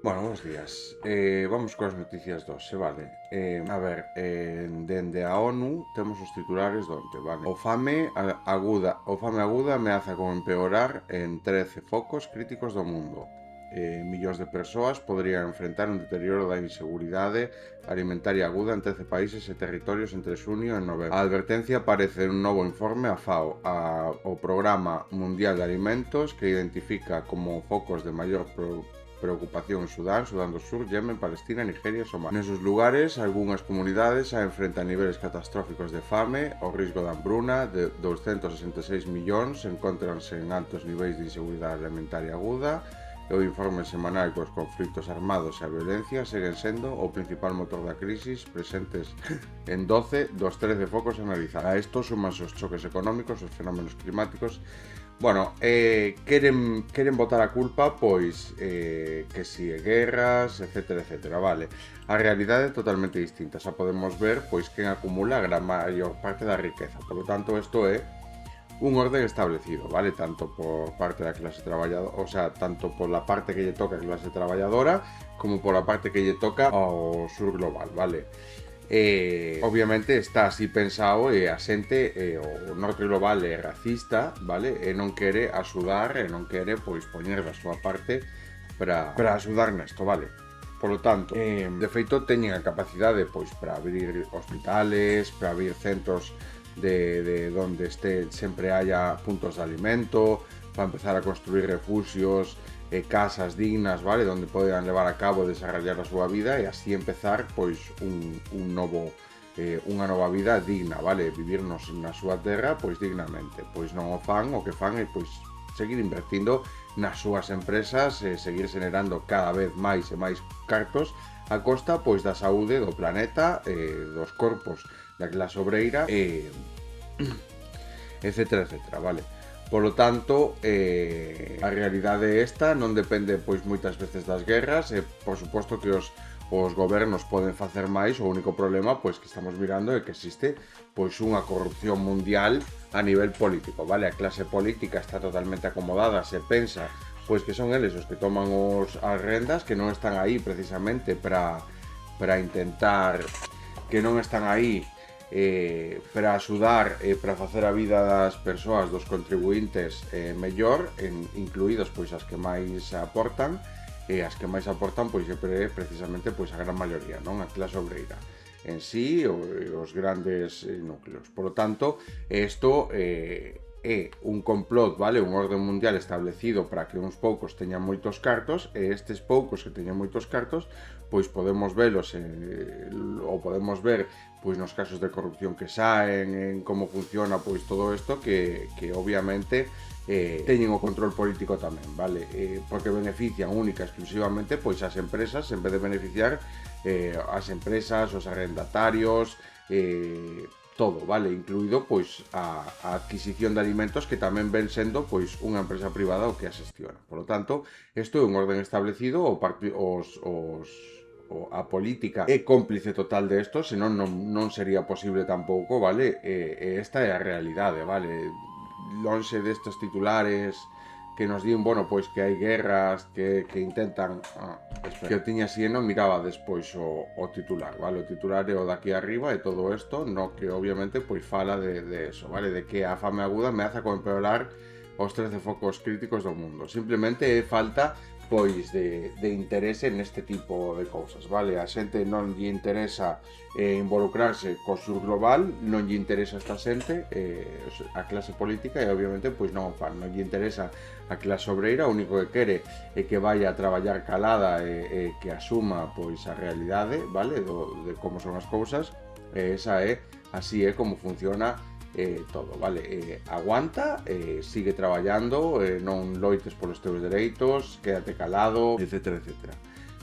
Bueno, buenos días. Vamos coas noticias doce, vale? Dende a ONU temos os titulares donde, vale? O fame aguda ameaza con empeorar en 13 focos críticos do mundo. Millóns de persoas poderían enfrentar un deterioro da inseguridade alimentaria aguda en 13 países e territorios entre xunio e novembro. A advertencia aparece en un novo informe a FAO, o Programa Mundial de Alimentos, que identifica como focos de maior preocupación en Sudán do Sur, Yemen, Palestina, Nigeria e Somalia. Nesos lugares, algunhas comunidades xa enfrentan niveles catastróficos de fame, o risco de hambruna de 266 millóns encóntranse en altos niveis de inseguridade alimentaria aguda, e o informe semanal que os conflitos armados e a violencia seguen sendo o principal motor da crisis presentes en 12 dos 13 focos analizados. A estos suman os choques económicos, os fenómenos climáticos. Bueno, queren botar a culpa, pois, que si guerras, etcétera, etcétera, vale. A realidade é totalmente distinta, xa podemos ver, pois, quen acumula a gran maior parte da riqueza. Por lo tanto, isto é un orden establecido, vale? Tanto por parte da clase traballadora, o sea, tanto por la parte que lle toca a clase traballadora, como por la parte que lle toca ao sur global, vale? Obviamente está así pensado e a xente, o norte global é racista, vale? E non quere axudar e non quere, pois, poñer da súa parte para axudar nesto, vale? Por lo tanto, de feito teñen a capacidade, pois, para abrir hospitales, para abrir centros de donde sempre haya puntos de alimento, para empezar a construir refugios, casas dignas, vale, donde podan levar a cabo e desarrollar a súa vida e así empezar, pois, unha nova vida digna, vale, vivirnos na súa terra, pois, dignamente. Pois non o fan, o que fan é, pois, seguir invertindo nas súas empresas e seguir generando cada vez máis e máis cartos a costa, pois, da saúde do planeta, dos corpos da clase obreira, etcétera, etcétera, vale. Polo tanto, a realidade esta non depende, pois, moitas veces das guerras e, por suposto, que os gobernos poden facer máis. O único problema, pois, que estamos mirando é que existe, pois, unha corrupción mundial a nivel político, vale? A clase política está totalmente acomodada, se pensa, pois, que son eles os que toman as rendas, que non están aí precisamente para intentar, que non están aí para axudar e para facer a vida das persoas, dos contribuintes, mellor, incluídos, pois, as que máis aportan, e as que máis aportan, pois, sempre precisamente, pois, a gran maioría, non? A clase obreira en sí, os grandes núcleos. Por lo tanto, isto é un complot, vale? Un orden mundial establecido para que uns poucos teñan moitos cartos, e estes poucos que teñan moitos cartos, pois podemos velos ou podemos ver, pois, nos casos de corrupción que saen, en como funciona, pois, todo isto, que obviamente teñen o control político tamén, vale? Porque benefician única e exclusivamente, pois, as empresas, en vez de beneficiar as empresas, os arrendatarios, todo, vale? Incluído, pois, a adquisición de alimentos, que tamén ven sendo, pois, unha empresa privada o que a xestiona. Por lo tanto, isto é un orden establecido, a política é cómplice total de isto, senón non sería posible tampouco, vale? Esta é a realidade, vale? Lonxe destes titulares que nos din, bueno, pois, que hai guerras, que intentan... que eu tiña así e non miraba despois o titular, vale? O titular é o daqui arriba e todo isto, no que obviamente, pois, fala de eso, vale? De que a fame aguda ameaza con empeorar os 13 focos críticos do mundo. Simplemente é falta, pois, de interese neste tipo de cousas, vale? A xente non lle interesa involucrarse co sur global, non lle interesa esta xente, a clase política, e obviamente, pois, non o fan. Non lle interesa a clase obreira, o único que quere é que vaya a traballar calada e que asuma, pois, a realidade, vale? De como son as cousas, e así é como funciona todo, vale? Aguanta, sigue traballando, non loites polos teus dereitos, quédate calado, etcétera, etcétera.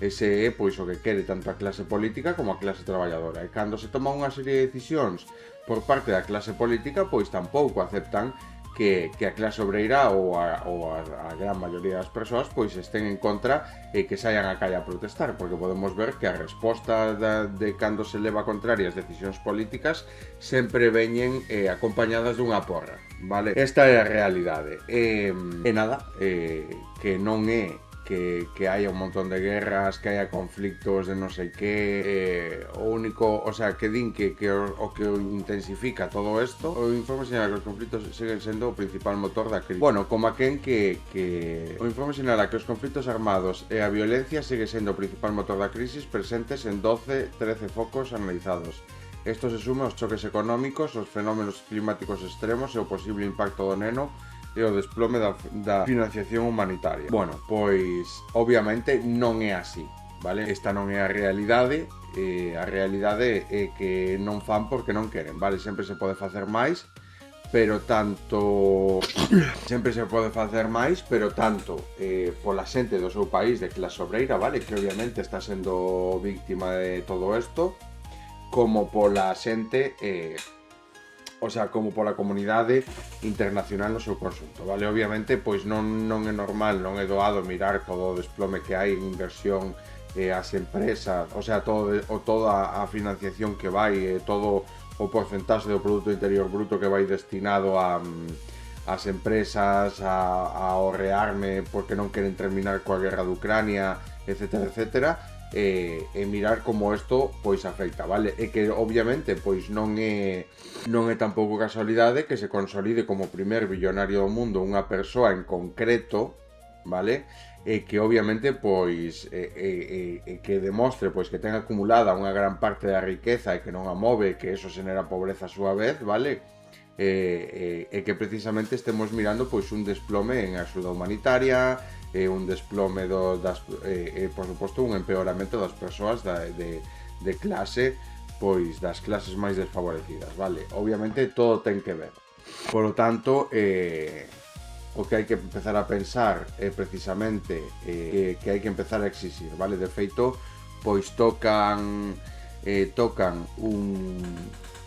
Ese é, pois, o que quere tanto a clase política como a clase traballadora. E cando se toma unha serie de decisións por parte da clase política, pois tampouco aceptan que a clase obreira ou a gran maioría das persoas, pois, estén en contra e que saian á calle a protestar, porque podemos ver que a resposta de cando se leva a contraria as decisións políticas sempre veñen acompañadas dunha porra, vale? Esta é a realidade. E nada, que non é que haya un montón de guerras, que haya conflictos de non sei que, o único, o sea, que din que o que intensifica todo isto, o informe señala que os conflitos seguen sendo o principal motor da crise. Bueno, como aquén que o informe señala que os conflitos armados e a violencia segue sendo o principal motor da crisis presentes en 13 focos analizados. Isto se suma aos choques económicos, os fenómenos climáticos extremos e o posible impacto do neno e o desplome da financiación humanitaria. Bueno, pois obviamente non é así, vale? Esta non é a realidade é que non fan porque non queren, vale? Sempre se pode facer máis, pero tanto sempre se pode facer máis, pero tanto pola xente do seu país de clase obreira, vale? Que obviamente está sendo víctima de todo isto, como pola xente o sea, como pola comunidade internacional no seu conxunto, vale? Obviamente, pois non é normal, non é doado mirar todo o desplome que hai en inversión as empresas, o sea, toda a financiación que vai, todo o porcentaxe do Produto Interior Bruto que vai destinado ás empresas, ao rearme porque non queren terminar coa guerra de Ucrania, etcétera, etcétera, e mirar como isto pois afecta, vale? E que obviamente pois non é tampouco casualidade que se consolide como primer billonario do mundo unha persoa en concreto, vale? E que obviamente pois que demostre pois que ten acumulada unha gran parte da riqueza e que non a move, que eso xenera pobreza a súa vez, vale? E que precisamente estemos mirando pois un desplome en axuda humanitaria, un desplome por suposto un empeoramento das persoas de clase, pois das clases máis desfavorecidas, vale? Obviamente todo ten que ver. Por lo tanto, o que hai que empezar a pensar é precisamente que hai que empezar a exixir, vale? De feito, pois tocan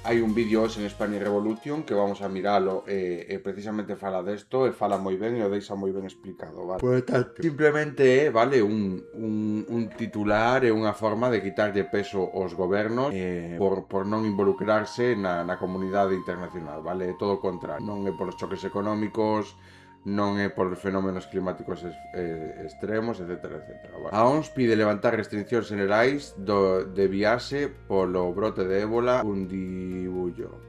hai un vídeo hoxe en Spanish Revolution que vamos a miralo e precisamente fala desto e fala moi ben e o deixa moi ben explicado, vale? Por tanto, simplemente é, vale, un titular e unha forma de quitarlle peso aos gobernos por non involucrarse na comunidade internacional, vale? É todo o contrario, non é polos choques económicos, non é por fenómenos climáticos extremos, etcétera, etcétera. Vale. A OMS pide levantar restriccións generais de viaxe polo brote de ébola undibullo.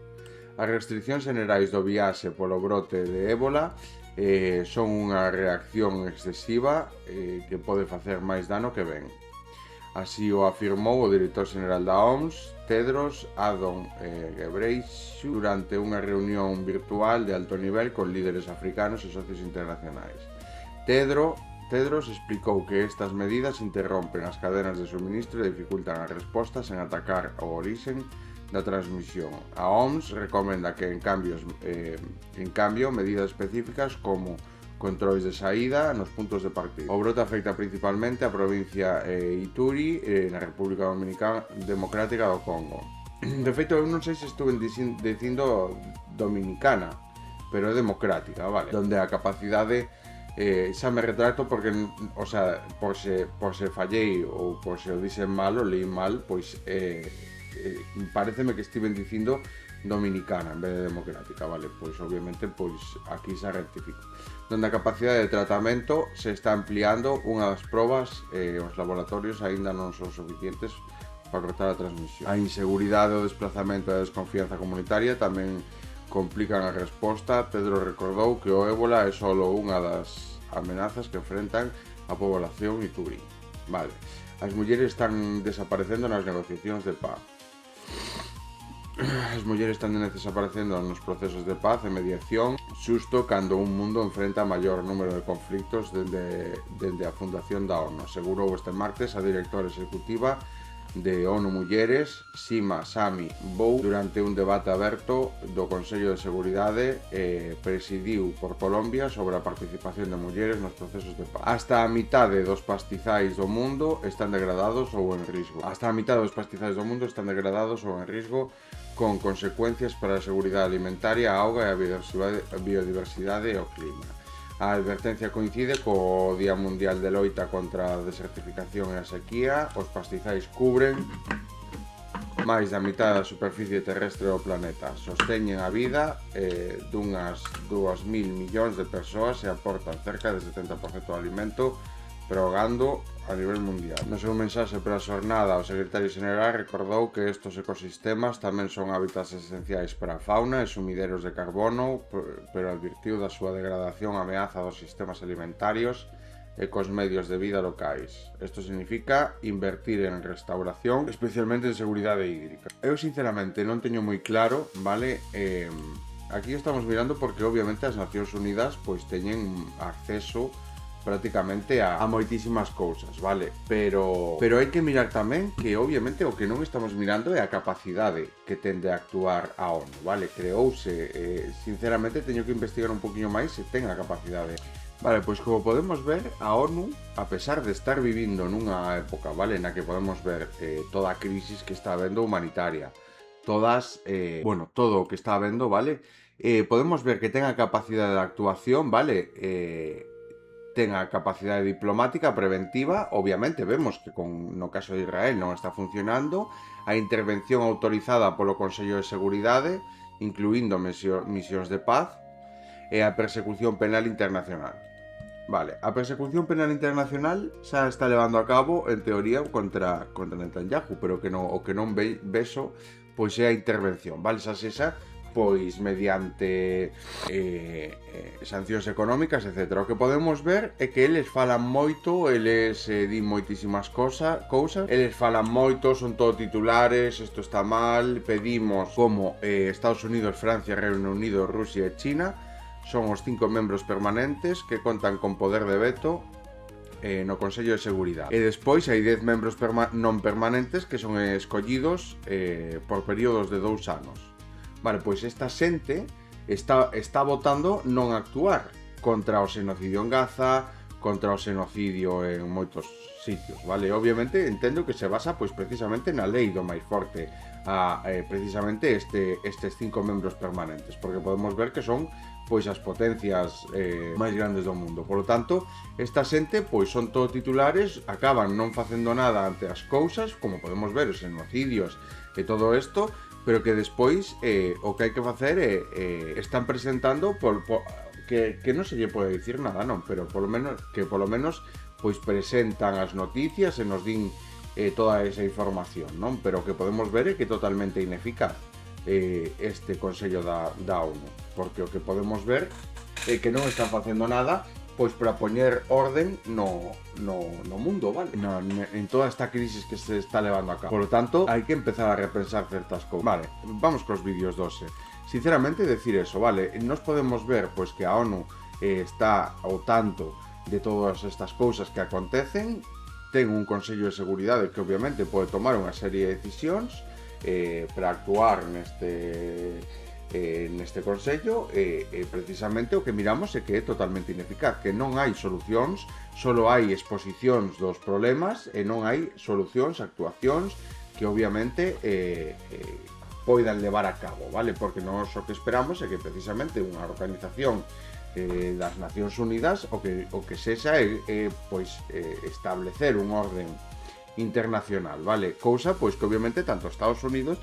As restriccións generais do viaxe polo brote de ébola son unha reacción excesiva que pode facer máis dano que ben. Así o afirmou o director xeral da OMS, Tedros Adhanom Ghebreyesus, durante unha reunión virtual de alto nivel con líderes africanos e socios internacionais. Tedros explicou que estas medidas interrompen as cadenas de suministro e dificultan as respostas en atacar o orixen da transmisión. A OMS recomenda que en cambio medidas específicas como controis de saída nos puntos de partida. O brote afecta principalmente a provincia Ituri na República Democrática do Congo. De feito, eu non sei se estuve dicindo dominicana, pero é democrática, vale? Donde a capacidade xa me retracto porque, o sea, por se fallei ou por se o dixen mal ou leí mal, pois pareceme que estiven dicindo dominicana en vez de democrática, vale? Pois obviamente pois aquí xa rectifico. Donde a capacidade de tratamento se está ampliando, unha das probas os laboratorios aínda non son suficientes para cortar a transmisión. A inseguridade, o desplazamento e a desconfianza comunitaria tamén complican a resposta. Pedro recordou que o ébola é só unha das amenazas que enfrentan a población ituri. Vale. As mulleres están desaparecendo nas negociacións de paz. As mulleres están desaparecendo nos procesos de paz e mediación xusto cando un mundo enfrenta maior número de conflictos dende a fundación da ONU. Asegurou este martes a directora executiva de ONU Mulleres, Sima Sami Bou, durante un debate aberto do Consello de Seguridade presidiu por Colombia sobre a participación de mulleres nos procesos de paz. Hasta a mitade dos pastizais do mundo están degradados ou en risco. Con consecuencias para a seguridade alimentaria, a auga e a biodiversidade e o clima. A advertencia coincide co Día Mundial de Loita contra a desertificación e a sequía. Os pastizais cubren máis da mitad da superficie terrestre do planeta, sosteñen a vida dunhas 2.000 millóns de persoas e aportan cerca de 70% do alimento propagando a nivel mundial. No seu mensaxe para a xornada, o secretario xeneral recordou que estos ecosistemas tamén son hábitats esenciais para a fauna e sumideros de carbono, pero advirtiu da súa degradación ameaza dos sistemas alimentarios e cos medios de vida locais. Isto significa invertir en restauración, especialmente en seguridade hídrica. Eu sinceramente non teño moi claro, vale, aquí estamos mirando porque obviamente as Nacións Unidas pois teñen acceso prácticamente a moitísimas cousas, vale? Pero hai que mirar tamén que obviamente o que non estamos mirando é a capacidade que ten de actuar a ONU, vale? Creouse, sinceramente teño que investigar un poquinho máis se ten a capacidade. Vale, pois como podemos ver, a ONU, a pesar de estar vivindo nunha época, vale, na que podemos ver toda a crisis que está habendo humanitaria, todas, bueno, todo o que está habendo, vale? Podemos ver que ten a capacidade de actuación, vale? Ten a capacidade diplomática preventiva, obviamente vemos que no caso de Israel non está funcionando, a intervención autorizada polo Consello de Seguridade, incluindo misións de paz, e a persecución penal internacional. Vale, a persecución penal internacional xa está levando a cabo, en teoría, contra Netanyahu, pero o que non vexo, pois é a intervención, vale, xa sexa pois mediante sancións económicas, etc. O que podemos ver é que eles falan moito, eles din moitísimas cousas, eles falan moito, son todo titulares, isto está mal, pedimos como Estados Unidos, Francia, Reino Unido, Rusia e China son os 5 membros permanentes que contan con poder de veto no Consello de Seguridade. E despois hai 10 membros non permanentes que son escollidos por períodos de 2 anos. Vale, pois esta xente está votando non actuar contra o xenocidio en Gaza, contra o xenocidio en moitos sitios, vale? Obviamente entendo que se basa pois precisamente na lei do máis forte, precisamente estes 5 membros permanentes, porque podemos ver que son pois as potencias máis grandes do mundo. Por lo tanto, esta xente pois son todo titulares, acaban non facendo nada ante as cousas, como podemos ver, os xenocidios e todo isto, pero que despois o que hai que facer están presentando que non se lle pode dicir nada, non, pero polo menos pois presentan as noticias e nos din toda esa información, non? Pero o que podemos ver é que é totalmente ineficaz este Consello da ONU, porque o que podemos ver é que non están facendo nada pois para poñer orden no mundo, vale? En toda esta crisis que se está levando a cabo. Por lo tanto, hai que empezar a repensar certas cousas. Vale, vamos cos vídeos 12. Sinceramente, decir eso, vale? Nos podemos ver pois que a ONU está ao tanto de todas estas cousas que acontecen, ten un Consello de Seguridade que obviamente pode tomar unha serie de decisións para actuar neste Consello, precisamente o que miramos é que é totalmente ineficaz, que non hai solucións, solo hai exposicións dos problemas e non hai solucións, actuacións que obviamente poidan levar a cabo, vale? Porque nós o que esperamos é que precisamente unha organización das Nacións Unidas o que sexa é pois establecer un orden internacional, vale? Cousa pois que obviamente tanto Estados Unidos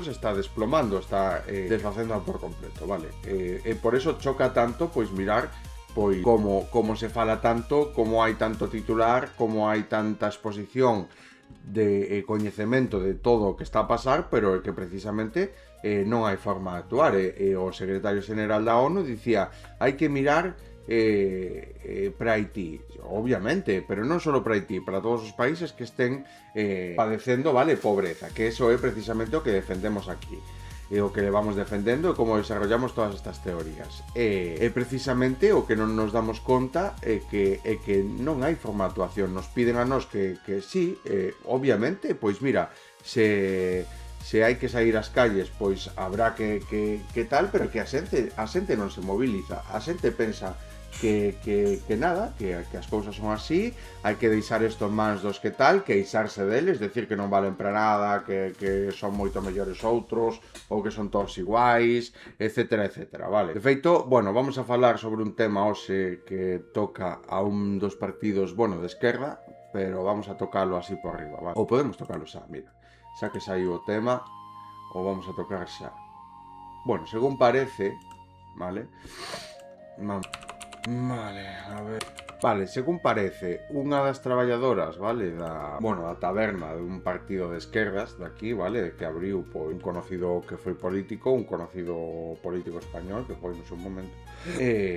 está desplomando, está desfacendo por completo, vale? E por eso choca tanto pois mirar pois como se fala tanto, como hai tanto titular, como hai tanta exposición de coñecemento de todo o que está a pasar, pero que precisamente non hai forma de actuar. O secretario xeneral da ONU dicía, hai que mirar para Haití, obviamente, pero non só para Haití, para todos os países que estén padecendo, vale, pobreza, que eso é precisamente o que defendemos aquí. E o que levamos defendendo e como desarrollamos todas estas teorías. E precisamente o que non nos damos conta é que non hai forma de actuación. Nos piden a nós que sí, obviamente, pois mira, se hai que sair ás calles, pois habrá que tal, pero que a xente non se moviliza. A xente pensa que nada, que as cousas son así, hai que deixar isto en mans dos que tal, que eixarse deles, decir que non valen para nada, que son moito mellores outros, ou que son todos iguais, etcétera, etcétera, vale? De feito, bueno, vamos a falar sobre un tema hoxe que toca a un dos partidos, bueno, de esquerda, pero vamos a tocalo así por arriba, vale? Ou podemos tocalo xa, mira, xa que saiu o tema, ou vamos a tocar xa. Bueno, según parece, vale? Vale, a ver. Vale, según parece, unha das traballadoras, vale, da taberna dun partido de esquerdas daqui, vale, que abriu por un conocido que foi político, un conocido político español que foi no seu momento,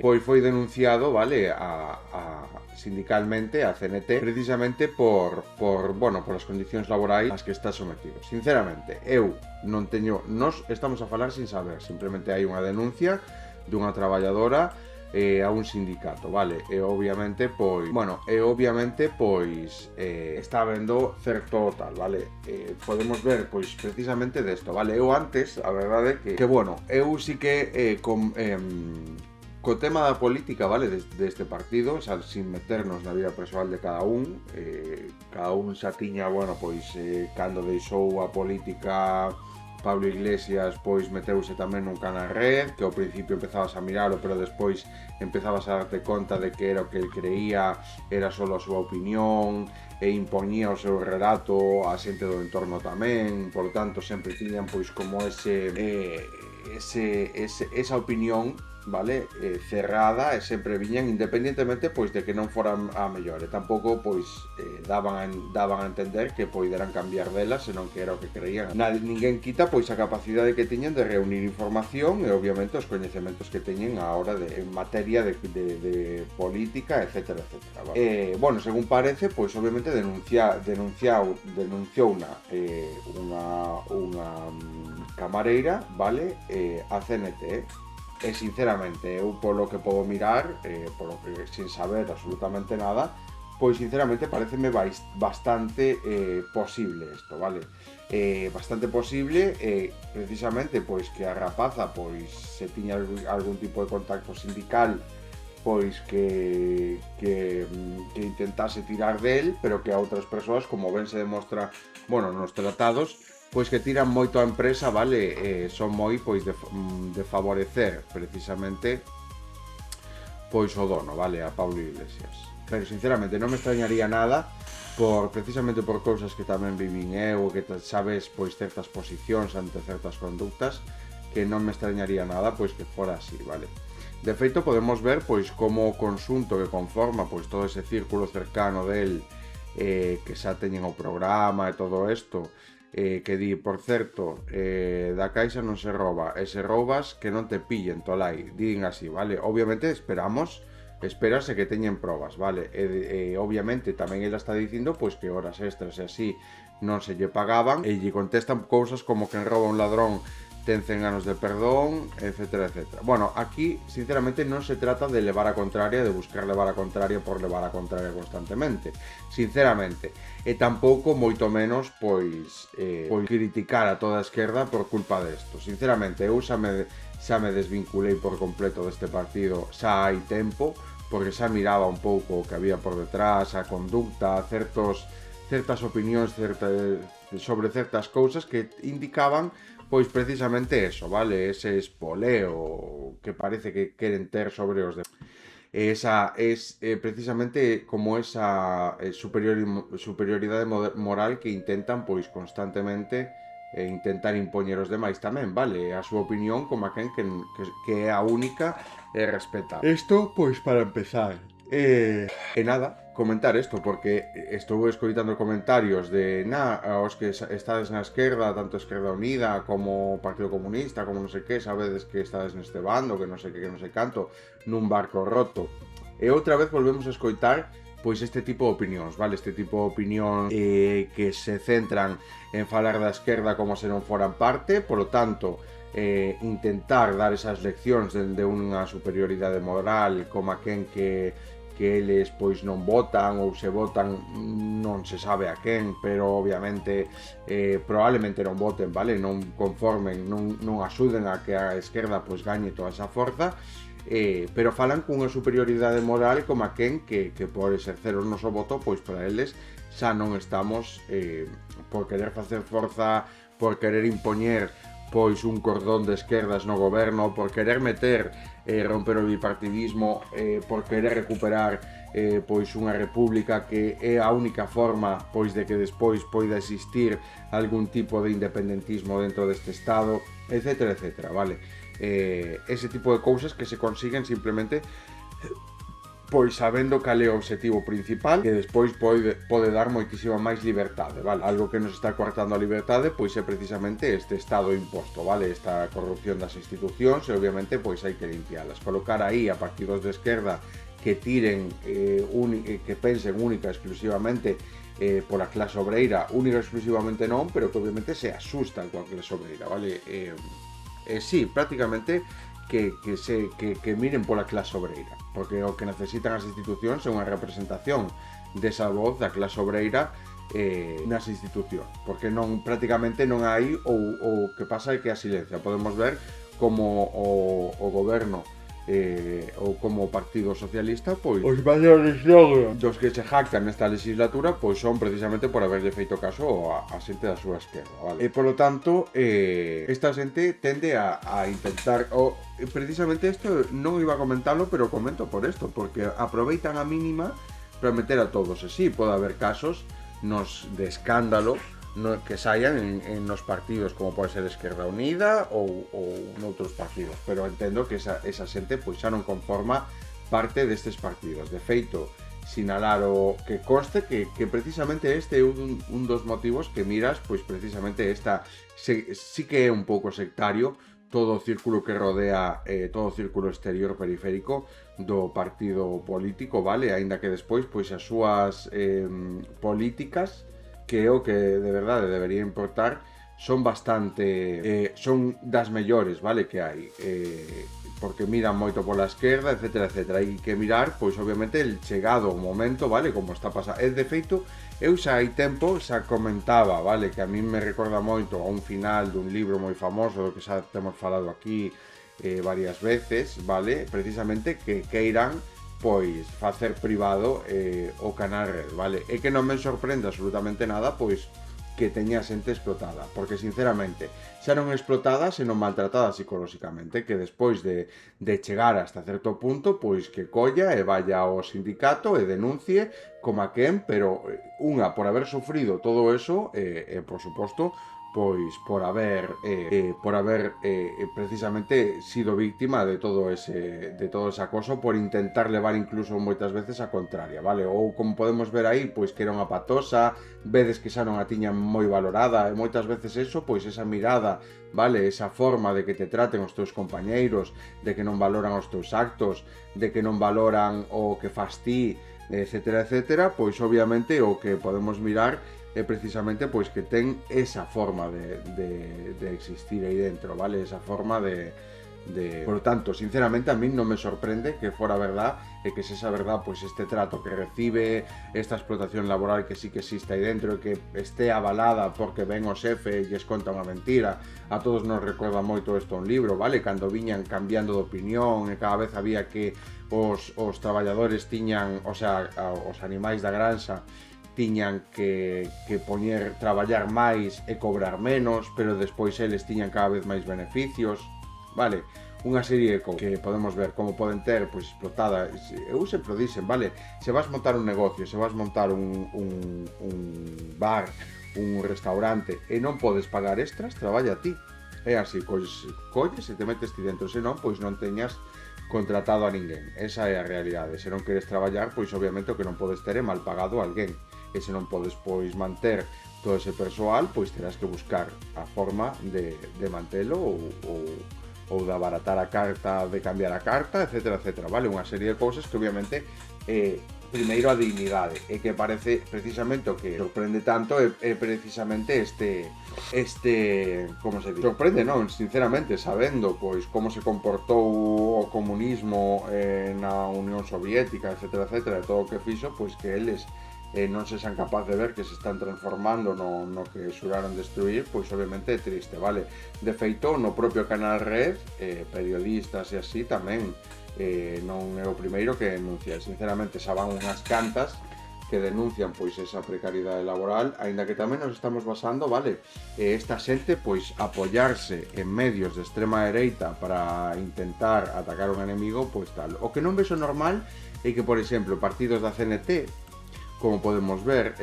pois foi denunciado, vale, sindicalmente a CNT precisamente por as condicións laborais ás que está sometido. Sinceramente, eu non teño, nós estamos a falar sin saber, simplemente hai unha denuncia dunha traballadora a un sindicato, vale? E obviamente está habendo certo tal, vale? Podemos ver, pois, precisamente desto, vale? Eu antes, a verdade que bueno, eu sí que co tema da política, vale, deste partido, xa, sin meternos na vida persoal de cada un xa tiña, bueno, pois, cando deixou a política Pablo Iglesias, pois meteuse tamén nun canal Red, que ao principio empezabas a miralo, pero despois empezabas a darte conta de que era o que el creía, era só a súa opinión, e impoñía o seu relato a xente do entorno tamén, por tanto sempre tiñan pois como esa opinión, vale, cerrada, e sempre viñan independentemente pois de que non foran a mellor, e tampouco pois daban a entender que poideran cambiar dela, senón que era o que creían. Ninguén quita pois a capacidade que tiñen de reunir información e obviamente os coñecementos que teñen a hora en materia de política, etcétera, etcétera, vale? Bueno, según parece, pois obviamente denunciou unha camareira, vale, a CNT. E sinceramente, eu polo que podo mirar, polo que sin saber absolutamente nada, pois sinceramente pareceme bastante posible isto, vale? Bastante posible, precisamente pois que a rapaza pois se tiña algún tipo de contacto sindical, pois que intentase tirar del, pero que a outras persoas, como ben se demostra, bueno, nos tratados, pois que tiran moito a empresa, vale, son moi pois de favorecer precisamente pois o dono, vale, a Pablo Iglesias. Pero sinceramente non me extrañaría nada precisamente por cousas que tamén vivín eu, que sabes pois certas posicións ante certas conductas, que non me extrañaría nada pois que fora así, vale. De feito podemos ver pois como o conxunto que conforma pois todo ese círculo cercano del, que xa teñen o programa e todo isto, que di, por certo, da caixa non se rouba, e se roubas que non te pillen, tolai, din así, vale? Obviamente espérase que teñen probas, vale? E obviamente tamén ela está dicindo pois que horas extras e así non se lle pagaban, e lle contestan cousas como que rouba un ladrón ten 100 anos de perdón, etcétera, etcétera. Bueno, aquí, sinceramente, non se trata de levar a contraria, de buscar levar a contraria por levar a contraria constantemente, sinceramente. E tampouco, moito menos, pois criticar a toda a esquerda por culpa desto. Sinceramente, eu xa me desvinculei por completo deste partido xa hai tempo, porque xa miraba un pouco o que había por detrás, a conducta, certas opinións sobre certas cousas que indicaban pois precisamente eso, vale? Ese espoleo que parece que queren ter sobre os demais. Esa es precisamente como esa superioridade moral que intentan pois constantemente intentar impoñer os demais tamén, vale? A súa opinión como aquén que é a única e respeta. Isto pois para empezar. E nada, comentar isto, porque estou escoitando comentarios de os que estades na esquerda, tanto Esquerda Unida como Partido Comunista, como non sei que, sabedes que estades neste bando, que non sei que non sei canto, nun barco roto. E outra vez volvemos a escoitar pois este tipo de opinións, vale? Este tipo de opinións que se centran en falar da esquerda como se non foran parte, polo tanto, intentar dar esas leccións de unha superioridade moral como aquén que eles pois non votan, ou se votan non se sabe a quen, pero obviamente probablemente non voten, vale? Non conformen, non axuden a que a esquerda pois gañe toda esa forza, pero falan cunha superioridade moral como aquén que por exercer o noso voto pois para eles xa non estamos por querer facer forza, por querer impoñer pois un cordón de esquerdas no goberno, por querer meter romper o bipartidismo, por querer recuperar pois unha república que é a única forma pois de que despois poida existir algún tipo de independentismo dentro deste estado, etcétera, etcétera, vale? Ese tipo de cousas que se consiguen simplemente pois sabendo cal é o obxectivo principal, que despois pode dar moitísima máis liberdade, vale? Algo que nos está coartando a liberdade, pois é precisamente este estado imposto, vale? Esta corrupción das institucións e obviamente pois hai que limpialas. Colocar aí a partidos de esquerda que tiren, que pensen única e exclusivamente pola clase obreira, única e exclusivamente non, pero que obviamente se asustan coa clase obreira, vale? Sí, prácticamente que miren pola clase obreira, porque o que necesitan as institucións é unha representación desa voz da clase obreira nas institucións, porque non prácticamente non hai, o que pasa é que a silencia. Podemos ver como o goberno ou como o Partido Socialista, pois os maiores logros dos que se jactan nesta legislatura pois son precisamente por haberlle feito caso a xente da súa esquerda, vale? E polo tanto, esta xente tende a intentar, precisamente isto non iba a comentarlo, pero comento por isto, porque aproveitan a mínima para meter a todos, e sí, pode haber casos de escándalo que saian en nos partidos como pode ser Esquerda Unida ou noutros partidos, pero entendo que esa xente pois xa non conforma parte destes partidos. De feito, sinalar o que conste que precisamente este é un dos motivos que miras, pois precisamente sí que é un pouco sectario todo o círculo que rodea, todo o círculo exterior periférico do partido político, vale? Aínda que despois pois as súas políticas, que é o que de verdade debería importar, son bastante son das mellores, vale, que hai, porque miran moito pola esquerda, etcétera, etcétera. Hai que mirar, pois obviamente, el chegado o momento, vale, como está pasando. De feito, eu xa hai tempo xa comentaba, vale, que a min me recorda moito a un final dun libro moi famoso do que xa temos falado aquí varias veces, vale, precisamente que queiran pois facer privado o canal Red, vale? E que non me sorprende absolutamente nada, pois que teña xente explotada, porque sinceramente xa non explotada, senón maltratada psicolóxicamente, que despois de chegar hasta certo punto, pois que colla e vaya ao sindicato e denuncie como a quen, pero unha por haber sufrido todo eso e por suposto pois por haber precisamente sido víctima de todo ese acoso, por intentar levar incluso moitas veces a contraria, vale? Ou como podemos ver aí, pois que era unha patosa, vedes que xa non a tiñan moi valorada, e moitas veces eso, pois esa mirada, vale? Esa forma de que te traten os teus compañeiros, de que non valoran os teus actos, de que non valoran o que fas ti, etcétera, etcétera, pois obviamente o que podemos mirar é precisamente pois que ten esa forma de existir aí dentro, vale? Esa forma por tanto, sinceramente a mí non me sorprende que fora verdad e que se esa verdad, pois este trato que recibe, esta explotación laboral que sí que existe aí dentro e que este avalada porque ven o xefe e lles conta unha mentira. A todos nos recorda moito isto un libro, vale? Cando viñan cambiando de opinión e cada vez había que os traballadores tiñan, o sea, os animais da granxa tiñan que traballar máis e cobrar menos, pero despois eles tiñan cada vez máis beneficios, vale? Unha serie de cousas que podemos ver como poden ter pois explotada. Eu sempre dixen, vale, se vas montar un negocio, se vas montar un bar, un restaurante e non podes pagar extras, traballa a ti. É así, pois colles e te metes ti dentro, senón pois non teñas contratado a ninguén. Esa é a realidade. Se non queres traballar, pois obviamente o que non podes ter é mal pagado a alguén. E se non podes pois manter todo ese persoal, pois terás que buscar a forma de mantelo ou de abaratar a carta, de cambiar a carta, etcétera, etcétera, vale? Unha serie de cousas que obviamente primeiro a dignidade, e que parece precisamente o que sorprende tanto é precisamente como se dice? Sorprende, non? Sinceramente, sabendo pois como se comportou o comunismo na Unión Soviética, etcétera, etcétera, todo o que fixo, pois que eles non se xan capaz de ver que se están transformando no que xuraron destruir, pois obviamente é triste, vale? De feito, no propio canal Red, periodistas e así tamén non é o primeiro que denuncia. Sinceramente, xa van unhas cantas que denuncian pois esa precariedade laboral, aínda que tamén nos estamos basando, vale? Esta xente pois apoiarse en medios de extrema dereita para intentar atacar un enemigo, pois tal. O que non vexo normal é que, por exemplo, partidos da CNT, como podemos ver,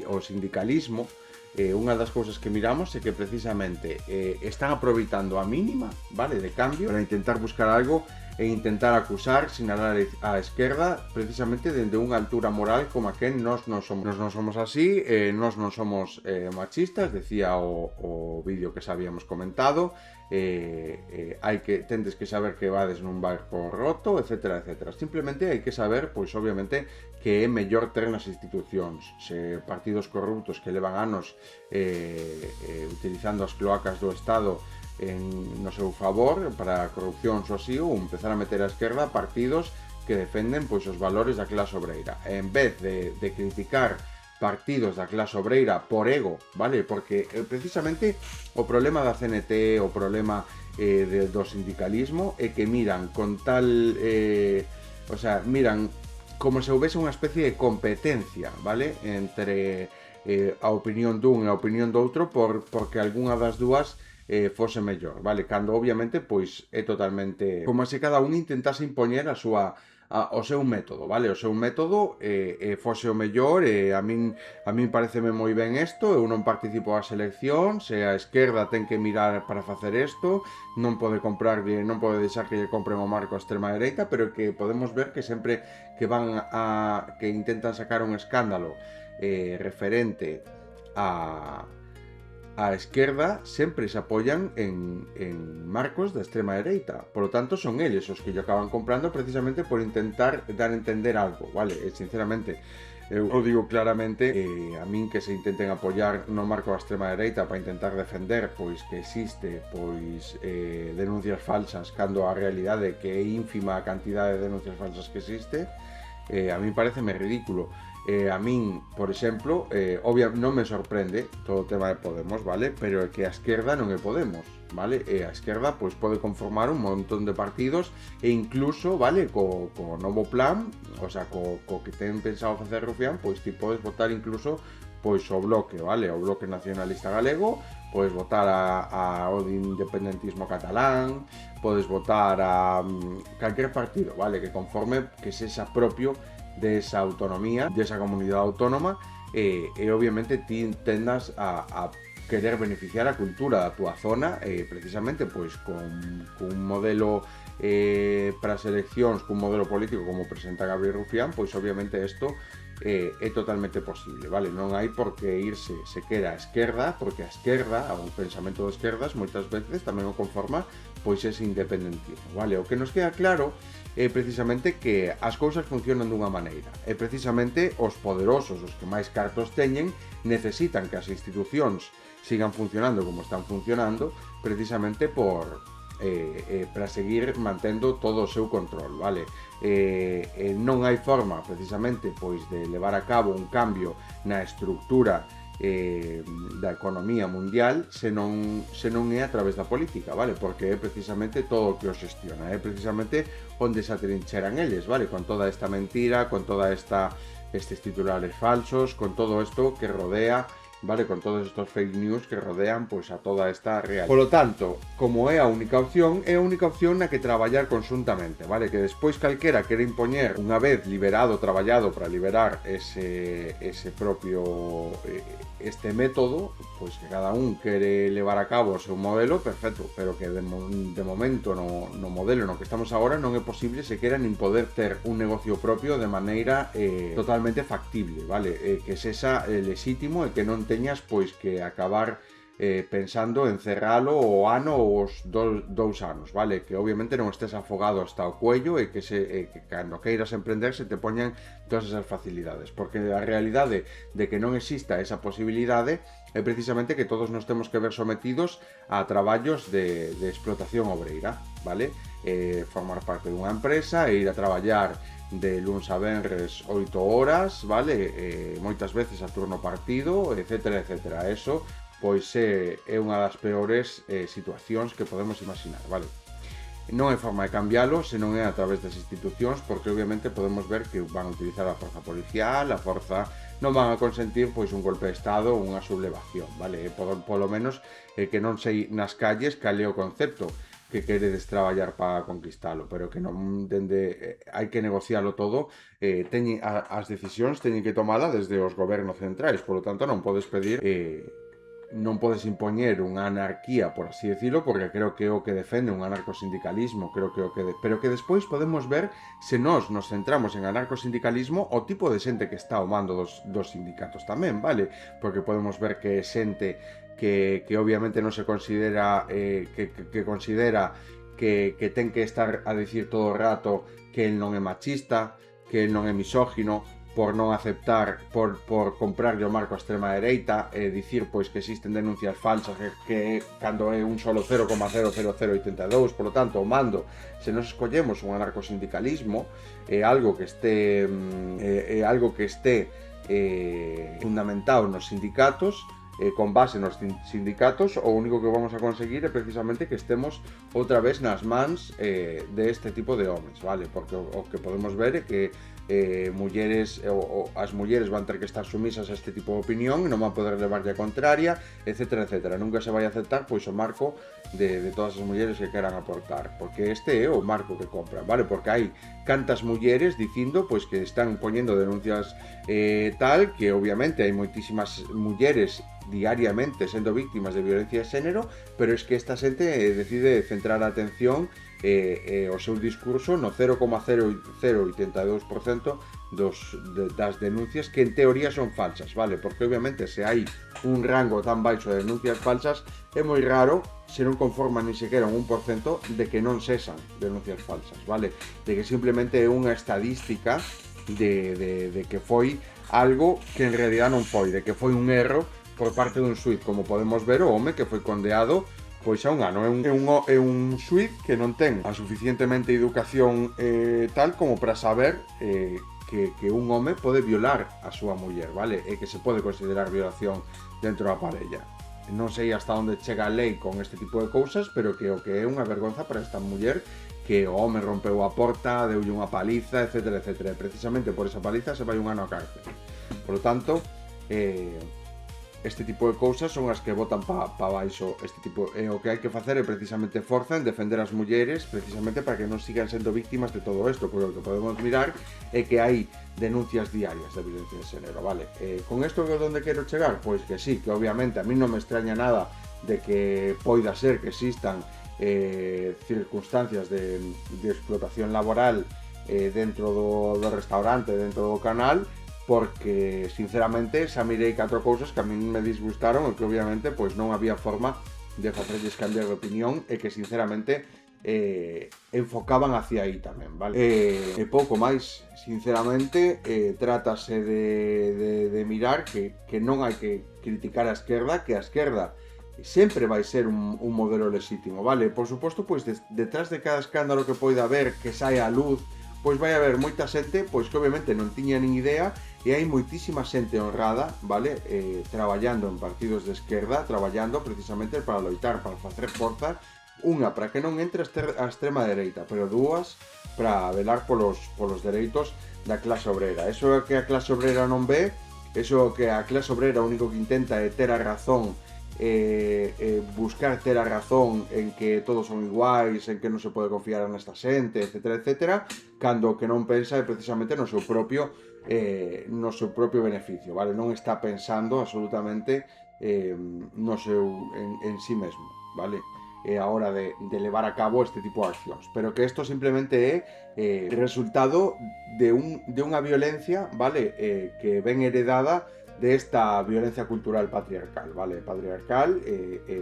o sindicalismo, unha das cousas que miramos é que precisamente están aproveitando a mínima, vale, de cambio para intentar buscar algo e intentar acusar, sinalar a esquerda precisamente dende unha altura moral como a que nós non somos así, nós non somos machistas, decía o vídeo que xa habíamos comentado, tendes que saber que vades nun barco roto, etcétera, etcétera. Simplemente hai que saber, pois obviamente, que é mellor ter nas institucións. Se partidos corruptos que levan anos utilizando as cloacas do Estado no seu favor para a corrupción ou así, ou empezar a meter a esquerda partidos que defenden pois os valores da clase obreira. En vez de criticar partidos da clase obreira por ego, vale? Porque precisamente o problema da CNT, o problema do sindicalismo é que miran con tal miran como se houvese unha especie de competencia, vale? Entre a opinión dun e a opinión do outro porque algunha das dúas fose mellor, vale? Cando obviamente pois é totalmente como se cada un intentase impoñer o seu método, vale? O seu método fose o mellor, a min pareceme moi ben isto, eu non participo das eleccións, a esquerda ten que mirar para facer isto, non pode deixar que lle compren o marco a extrema dereita, pero que podemos ver que sempre que intentan sacar un escándalo referente a esquerda sempre se apoyan en marcos da extrema dereita. Por lo tanto, son eles os que lle acaban comprando precisamente por intentar dar a entender algo, vale? Sinceramente, eu o digo claramente, a min que se intenten apoyar no marco da extrema dereita para intentar defender pois que existe pois denuncias falsas, cando a realidade que é ínfima a cantidade de denuncias falsas que existe, a min pareceme ridículo. A min, por exemplo, non me sorprende todo o tema de Podemos, vale? Pero é que a esquerda non é Podemos, vale? E a esquerda pois pode conformar un montón de partidos e incluso, vale, co novo plan, o sea, co que ten pensado facer Rufián, pois ti podes votar incluso pois o Bloque, vale? O Bloque Nacionalista Galego, podes votar ao independentismo catalán, podes votar a calquer partido, vale? Que conforme que sexa propio de esa autonomía, de esa comunidade autónoma e obviamente ti tendas a querer beneficiar a cultura da túa zona precisamente pois con un modelo para as eleccións, cun modelo político como presenta Gabriel Rufián, pois obviamente isto é totalmente posible, vale? Non hai por que irse sequera a esquerda, porque a esquerda, o pensamento de esquerdas, moitas veces tamén o conforma pois ese independentismo, vale? O que nos queda claro é precisamente que as cousas funcionan dunha maneira e precisamente os poderosos, os que máis cartos teñen, necesitan que as institucións sigan funcionando como están funcionando precisamente para seguir mantendo todo o seu control, vale? Non hai forma precisamente pois de levar a cabo un cambio na estructura da economía mundial se non é a través da política, vale? Porque é precisamente todo o que o xestiona, é precisamente onde se atrincheran eles, vale? Con toda esta mentira, con toda estes titulares falsos, con todo isto que rodea, vale? Con todos estos fake news que rodean pois a toda esta realidade. Por lo tanto, como é a única opción na que traballar conjuntamente, vale? Que despois calquera quere impoñer, unha vez traballado para liberar ese propio este método, pois que cada un quere levar a cabo o seu modelo, perfecto, pero que de momento no modelo no que estamos agora non é posible sequera nin poder ter un negocio propio de maneira totalmente factible, vale? Que sexa lexítimo e que non teñas pois que acabar pensando en cerralo o ano ou os 2 anos, vale? Que obviamente non estés afogado hasta o cuello e que cando queiras emprender se te poñan todas esas facilidades, porque a realidade de que non exista esa posibilidade é precisamente que todos nos temos que ver sometidos a traballos de explotación obreira, vale? Formar parte dunha empresa e ir a traballar de luns a venres 8 horas, vale? Moitas veces a turno partido, etcétera, etcétera. Eso pois é unha das peores situacións que podemos imaginar, vale? Non hai forma de cambialo se non é a través das institucións, porque obviamente podemos ver que van a utilizar a forza policial, a forza non van a consentir pois un golpe de estado ou unha sublevación, vale? Polo menos que non sei nas calles cal é o concepto que queredes traballar para conquistalo, pero que non hai que negocialo todo, as decisións teñen que tomala desde os gobernos centrais, polo tanto non podes pedir non podes impoñer unha anarquía, por así decirlo, porque creo que é o que defende un anarcosindicalismo, creo que é o que pero que despois podemos ver, se nós nos centramos en anarcosindicalismo, o tipo de xente que está ao mando dos sindicatos tamén, vale? Porque podemos ver que é xente que obviamente non se considera que considera que ten que estar a dicir todo o rato que el non é machista, que el non é misógino, por non aceptar, por comprarlle o marco a extrema dereita e dicir pois que existen denuncias falsas que cando é un solo 0,00082, por lo tanto o mando, se nos escollemos un anarcosindicalismo, é algo que este fundamentado nos sindicatos, con base nos sindicatos, o único que vamos a conseguir é precisamente que estemos outra vez nas mans deste tipo de homes, vale? Porque o que podemos ver é que as mulleres van ter que estar sumisas a este tipo de opinión e non van poder levarlle a contraria, etcétera, etcétera. Nunca se vai a aceptar pois o marco de todas as mulleres que queran aportar, porque este é o marco que compran, vale? Porque hai cantas mulleres dicindo pois que están poñendo denuncias tal, que obviamente hai moitísimas mulleres diariamente sendo víctimas de violencia de xénero, pero es que esta xente decide centrar a atención o seu discurso no 0,0082% das denuncias que en teoría son falsas, vale? Porque obviamente se hai un rango tan baixo de denuncias falsas, é moi raro se non conforman ni sequera un 1% de que non sexan denuncias falsas, vale? De que simplemente é unha estadística de que foi algo que en realidad non foi, de que foi un erro por parte dun xuíz, como podemos ver o home que foi condeado pois a un ano. É un xuíz que non ten a suficientemente educación tal como para saber que un home pode violar a súa muller, vale? E que se pode considerar violación dentro da parella. Non sei hasta onde chega a lei con este tipo de cousas, pero que o que é unha vergonza para esta muller, que o home rompeu a porta, deulle unha paliza, etcétera, etcétera. E precisamente por esa paliza se vai un ano a cárcel. Por lo tanto, este tipo de cousas son as que botan pa baixo este tipo, o que hai que facer é precisamente forza en defender as mulleres, precisamente para que non sigan sendo víctimas de todo isto, porque o que podemos mirar é que hai denuncias diarias de violencia de xénero, vale? Con isto que onde quero chegar? Pois que sí, que obviamente a mí non me extraña nada de que poida ser que existan circunstancias de explotación laboral dentro do restaurante, dentro do canal, porque sinceramente xa mirei 4 cousas que a mí me disgustaron e que obviamente pois non había forma de facerlles cambiar de opinión e que sinceramente enfocaban hacia aí tamén, vale? E pouco máis, sinceramente trátase de mirar que non hai que criticar a esquerda, que a esquerda sempre vai ser un modelo lexítimo, vale? Por suposto, pois detrás de cada escándalo que poida haber que saia a luz, pois vai haber moita xente pois que obviamente non tiña nin idea, e hai moitísima xente honrada, vale? Traballando en partidos de esquerda, traballando precisamente para loitar, para facer forza, unha para que non entre a extrema dereita, pero dúas para velar polos dereitos da clase obrera. Eso é que a clase obrera non ve, eso é que a clase obrera o único que intenta é ter a razón, buscar ter a razón en que todos son iguais, en que non se pode confiar nesta xente, etcétera, etcétera, cando o que non pensa é precisamente no seu propio beneficio, vale? Non está pensando absolutamente en sí mesmo, vale? A hora de levar a cabo este tipo de accións, pero que isto simplemente é resultado de unha violencia, vale? Que ven heredada de esta violencia cultural patriarcal, vale? Patriarcal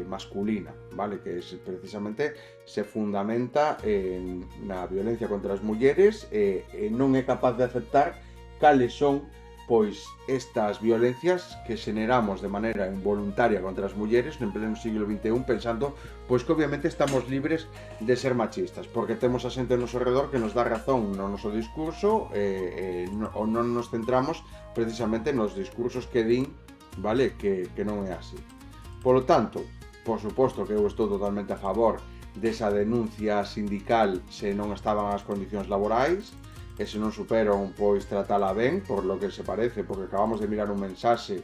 masculina, vale? Que precisamente se fundamenta na violencia contra as mulleres e non é capaz de aceptar cales son pois estas violencias que xeneramos de maneira involuntaria contra as mulleres no pleno siglo XXI, pensando pois que obviamente estamos libres de ser machistas, porque temos a xente ao noso redor que nos dá razón no noso discurso ou non nos centramos precisamente nos discursos que din, vale, que non é así. Por lo tanto, por suposto que eu estou totalmente a favor desa denuncia sindical se non estaban as condicións laborais, e se non superan, pois tratala ben, por lo que se parece, porque acabamos de mirar un mensaxe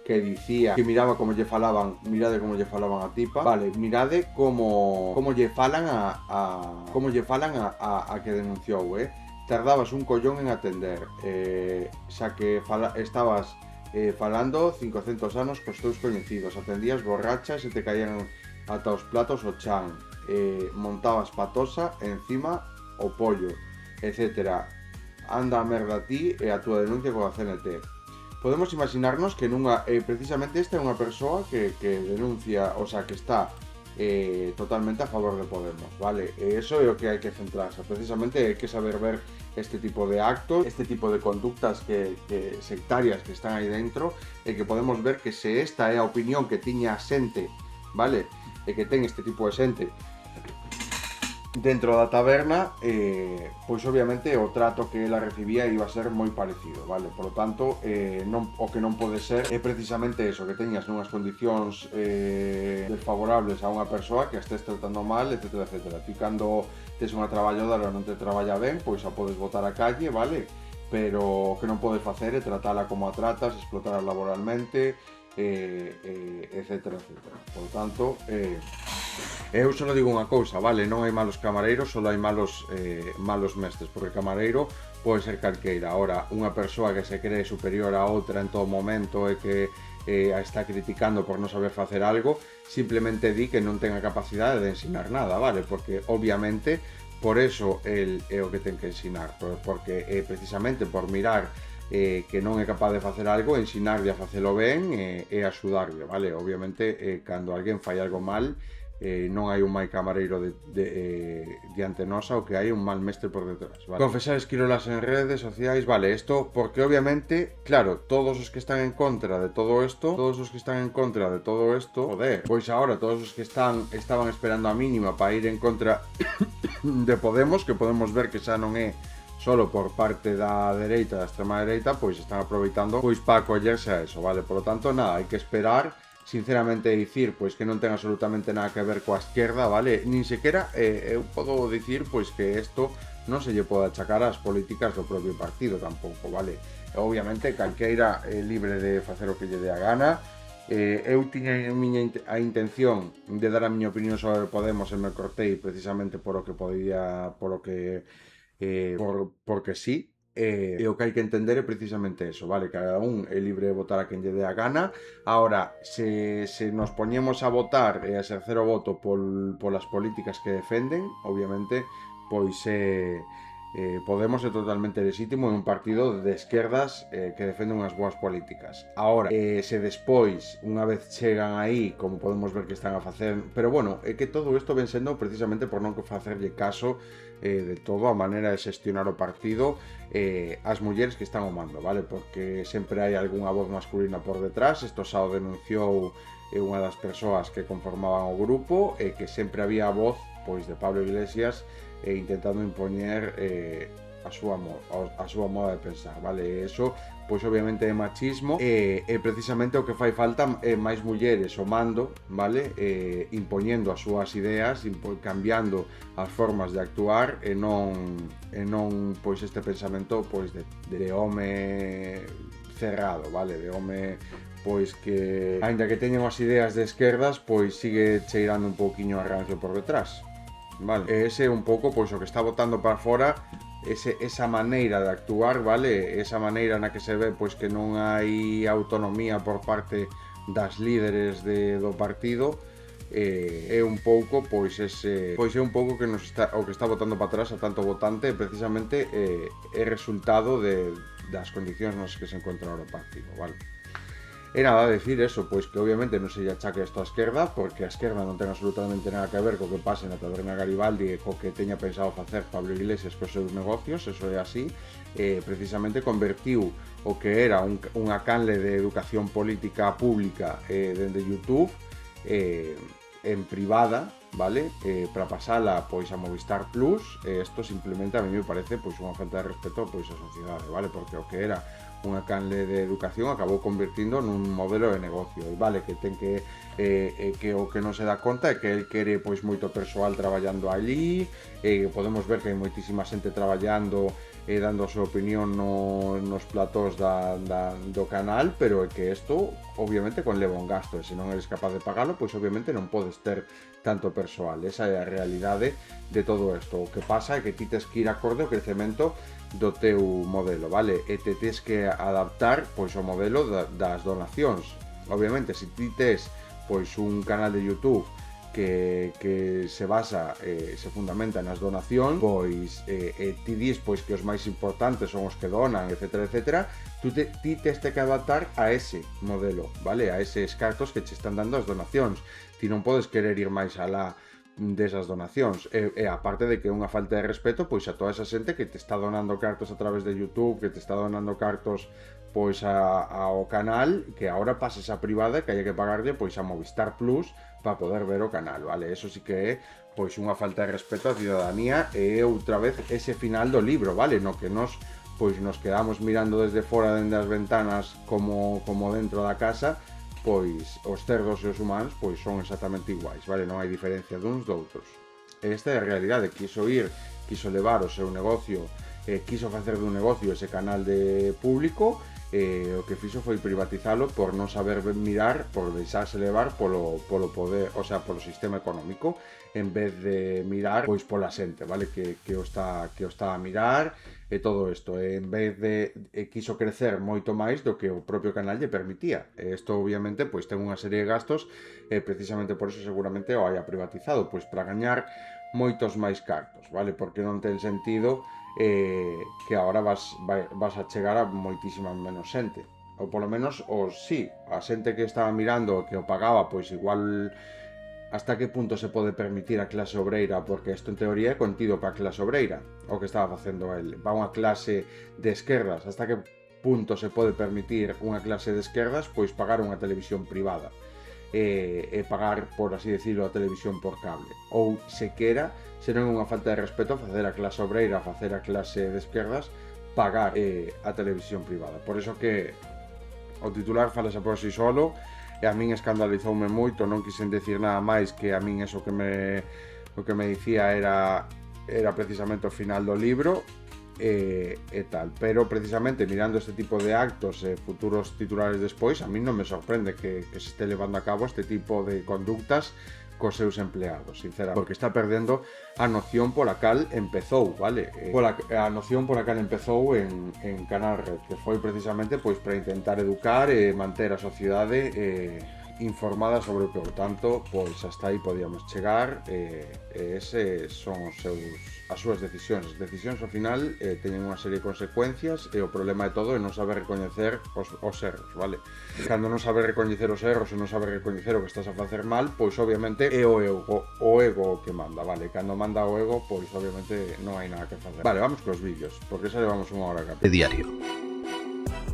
que dicía que mirade como lle falaban a tipa, vale, mirade como lle falan a que denunciou, tardabas un collón en atender, xa que estabas falando 500 anos cos teus coñecidos, atendías borrachas e te caían ata os platos o chan, montabas patosa encima o pollo, etc. Anda a merda a ti e a túa denuncia coa CNT. Podemos imaginarnos que precisamente esta é unha persoa que denuncia, o sea, que está totalmente a favor de Podemos, vale? E iso é o que hai que centrarse, precisamente hai que saber ver este tipo de actos, este tipo de conductas sectarias que están aí dentro, e que podemos ver que se esta é a opinión que tiña a xente, vale? E que ten este tipo de xente dentro da taberna, pois obviamente o trato que ela recibía iba a ser moi parecido, vale? Por lo tanto, o que non pode ser é precisamente eso, que teñas nunhas condicións desfavorables a unha persoa que a estés tratando mal, etc, etc. Ti cando tes unha traballadora non te traballa ben, pois a podes botar a calle, vale? Pero o que non podes facer é tratala como a tratas, explotar laboralmente, etc, etc. Por lo tanto, eu só digo unha cousa, vale? Non hai malos camareiros, só hai malos mestres, porque camareiro pode ser calqueira. Ahora, unha persoa que se cree superior a outra en todo momento e que a está criticando por non saber facer algo, simplemente di que non ten a capacidade de ensinar nada, vale? Porque, obviamente, por eso el é o que ten que ensinar, porque precisamente por mirar que non é capaz de facer algo, ensinarlle a facelo ben e axudarlle, vale? Obviamente, cando alguén fai algo mal, non hai un mal camareiro diante nosa, o que hai un mal mestre por detrás, vale? Confesar esquirolas en redes sociais, vale, isto porque obviamente, claro, todos os que están en contra de todo isto, joder, pois agora todos os que estaban esperando a mínima para ir en contra de Podemos, que podemos ver que xa non é solo por parte da dereita, da extrema dereita, pois están aproveitando pois para acollerse a eso, vale? Por lo tanto, nada, hai que esperar, sinceramente dicir pois que non ten absolutamente nada que ver coa esquerda, vale? Nin sequera eu podo dicir pois que isto non se lle pode achacar ás políticas do propio partido tampouco, vale? Obviamente, calqueira é libre de facer o que lle dé a gana. Eu tiña a intención de dar a miña opinión sobre Podemos e me cortei precisamente por o que podía, porque sí, e o que hai que entender é precisamente eso, vale? Cada un é libre de votar a quen lle dé a gana. Ahora, se nos poñemos a votar e a exercer o voto polas políticas que defenden, obviamente, pois Podemos é totalmente legítimo en un partido de esquerdas que defende unhas boas políticas. Ahora, se despois, unha vez chegan aí, como podemos ver que están a facer, pero bueno, é que todo isto ven sendo precisamente por non facerlle caso de todo a maneira de xestionar o partido as mulleres que están ao mando, vale? Porque sempre hai algunha voz masculina por detrás. Isto xa o denunciou unha das persoas que conformaban o grupo, e que sempre había a voz pois de Pablo Iglesias intentando impoñer a súa moda de pensar, vale? E iso, pois obviamente é machismo, e precisamente o que fai falta é máis mulleres ao mando, vale? Impoñendo as súas ideas, cambiando as formas de actuar, e non pois este pensamento pois de home cerrado, vale? De home pois que, aínda que teñan as ideas de esquerdas, pois sigue cheirando un pouquiño a rancio por detrás. Vale, ese é un pouco pois o que está botando para fora esa maneira de actuar, vale? Esa maneira na que se ve pois que non hai autonomía por parte das líderes do partido, é un pouco pois é un pouco que o que está botando para atrás a tanto votante, precisamente é resultado das condicións nas que se encontra o partido, vale? E nada, decir eso, pois que obviamente non se lle achaque isto á esquerda, porque a esquerda non ten absolutamente nada que ver co que pase na taberna Garibaldi e co que teña pensado facer Pablo Iglesias cos seus negocios, eso é así. Precisamente convertiu o que era unha canle de educación política pública dende YouTube en privada, vale? Para pasala pois a Movistar Plus. Isto simplemente a mí me parece pois unha falta de respeto pois á sociedade, vale? Porque o que era unha canle de educación acabou convertindo nun modelo de negocio, e vale que ten que o que non se dá conta é que el quere pois moito persoal traballando allí, podemos ver que hai moitísima xente traballando e dando a súa opinión nos platós do canal, pero é que isto obviamente conleva un gasto, e se non eres capaz de pagalo, pois obviamente non podes ter tanto persoal. Esa é a realidade de todo isto. O que pasa é que ti tes que ir acorde ao crecemento do teu modelo, vale? E te tes que adaptar pois ao modelo das donacións. Obviamente, se ti tes pois un canal de YouTube que se basa, se fundamenta nas donacións, pois ti dis pois que os máis importantes son os que donan, etcétera, etcétera, ti tes que adaptar a ese modelo, vale? A eses cartos que che están dando as donacións. Ti non podes querer ir máis alá desas donacións, e aparte de que é unha falta de respeto pois a toda esa xente que te está donando cartos a través de YouTube, que te está donando cartos pois ao canal, que agora pases a privada, que hai que pagarlle pois a Movistar Plus para poder ver o canal, vale? Eso sí que é pois unha falta de respeto á ciudadanía, e outra vez ese final do libro, vale? No que nos quedamos mirando desde fora, dende as ventanas, como dentro da casa, pois os cerdos e os humanos pois son exactamente iguais, vale? Non hai diferencia duns doutros. Esta é a realidade. Quiso levar o seu negocio, quiso facer dun negocio ese canal de público, o que fixo foi privatizalo por non saber mirar, por deixarse levar polo poder, o sea, polo sistema económico, en vez de mirar pois pola xente, vale? Que o está a mirar, e todo isto, en vez de quiso crecer moito máis do que o propio canal lle permitía. Isto obviamente pois ten unha serie de gastos, e precisamente por eso seguramente o haya privatizado, pois para gañar moitos máis cartos, vale? Porque non ten sentido que agora vas a chegar a moitísima menos xente, ou polo menos a xente que estaba mirando, que o pagaba, pois igual hasta que punto se pode permitir a clase obreira, porque isto en teoría é contido para a clase obreira, o que estaba facendo el, para unha clase de esquerdas, hasta que punto se pode permitir unha clase de esquerdas pois pagar unha televisión privada, e pagar, por así decirlo, a televisión por cable, ou sequera, se non é unha falta de respeto facer a clase obreira, facer a clase de esquerdas, pagar a televisión privada. Por eso que o titular falase por si solo, e a min escandalizoume moito, non quixen decir nada máis, que a min eso que me dicía era precisamente o final do libro, e tal, pero precisamente mirando este tipo de actos e futuros titulares despois, a min non me sorprende que se este levando a cabo este tipo de conductas cos seus empleados, sinceramente, porque está perdendo a noción pola cal empezou, vale? A noción pola cal empezou en Canal Red, que foi precisamente pois para intentar educar e manter a sociedade informada sobre o que, por tanto, pois hasta aí podíamos chegar, e ese son as súas decisións. As decisións ao final teñen unha serie de consecuencias, e o problema de todo é non saber recoñecer os erros, vale? Cando non saber recoñecer os erros e non saber recoñecer o que estás a facer mal, pois obviamente é o ego o que manda, vale? Cando manda o ego, pois obviamente non hai nada que facer. Vale, vamos cos vídeos, porque xa levamos unha hora de diario.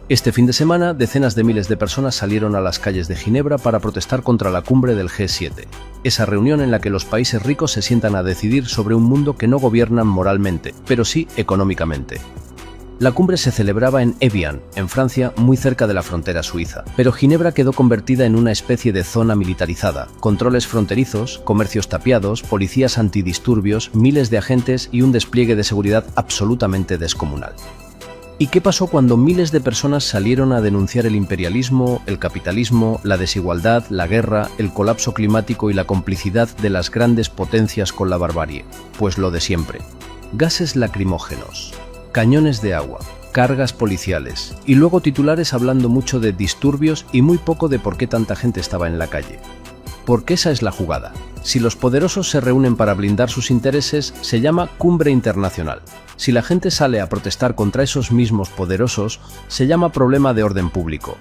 Este fin de semana, decenas de miles de personas salieron a las calles de Ginebra para protestar contra la cumbre del G7, esa reunión en la que los países ricos se sientan a decidir sobre un mundo que no gobiernan moralmente, pero sí económicamente. La cumbre se celebraba en Evian, en Francia, muy cerca de la frontera suiza, pero Ginebra quedó convertida en una especie de zona militarizada, controles fronterizos, comercios tapiados, policías antidisturbios, miles de agentes y un despliegue de seguridad absolutamente descomunal. ¿Y qué pasó cuando miles de personas salieron a denunciar el imperialismo, el capitalismo, la desigualdad, la guerra, el colapso climático y la complicidad de las grandes potencias con la barbarie? Pues lo de siempre. Gases lacrimógenos, cañones de agua, cargas policiales y luego titulares hablando mucho de disturbios y muy poco de por qué tanta gente estaba en la calle. Porque esa es la jugada. Si los poderosos se reúnen para blindar sus intereses, se llama cumbre internacional. Si la gente sale a protestar contra esos mismos poderosos, se llama problema de orden público.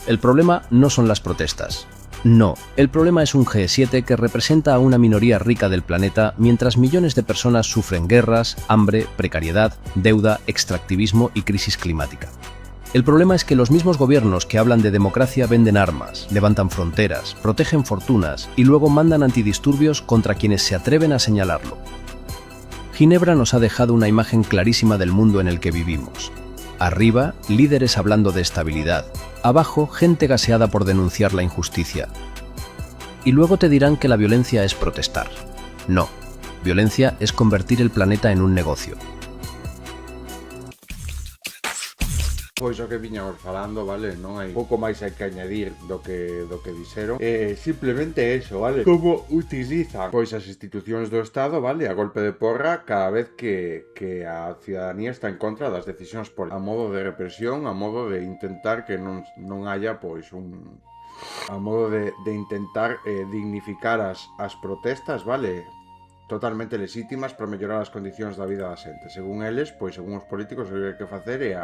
El problema no son las protestas. No, el problema es un G7 que representa a una minoría rica del planeta mientras millones de personas sufren guerras, hambre, precariedad, deuda, extractivismo y crisis climática. El problema es que los mismos gobiernos que hablan de democracia venden armas, levantan fronteras, protegen fortunas y luego mandan antidisturbios contra quienes se atreven a señalarlo. Ginebra nos ha dejado una imagen clarísima del mundo en el que vivimos. Arriba, líderes hablando de estabilidad. Abajo, gente gaseada por denunciar la injusticia. Y luego te dirán que la violencia es protestar. No, violencia es convertir el planeta en un negocio. Pois o que viñamos falando, vale, non hai pouco máis hai que añadir do que dixeron. Simplemente eso, vale, como utilizan pois as institucións do Estado, vale, a golpe de porra cada vez que a cidadanía está en contra das decisións a modo de represión, a modo de intentar que non haya pois a modo de intentar dignificar as protestas, vale, totalmente legítimas para mellorar as condicións da vida da xente. Según eles, pois según os políticos, o que hai que facer é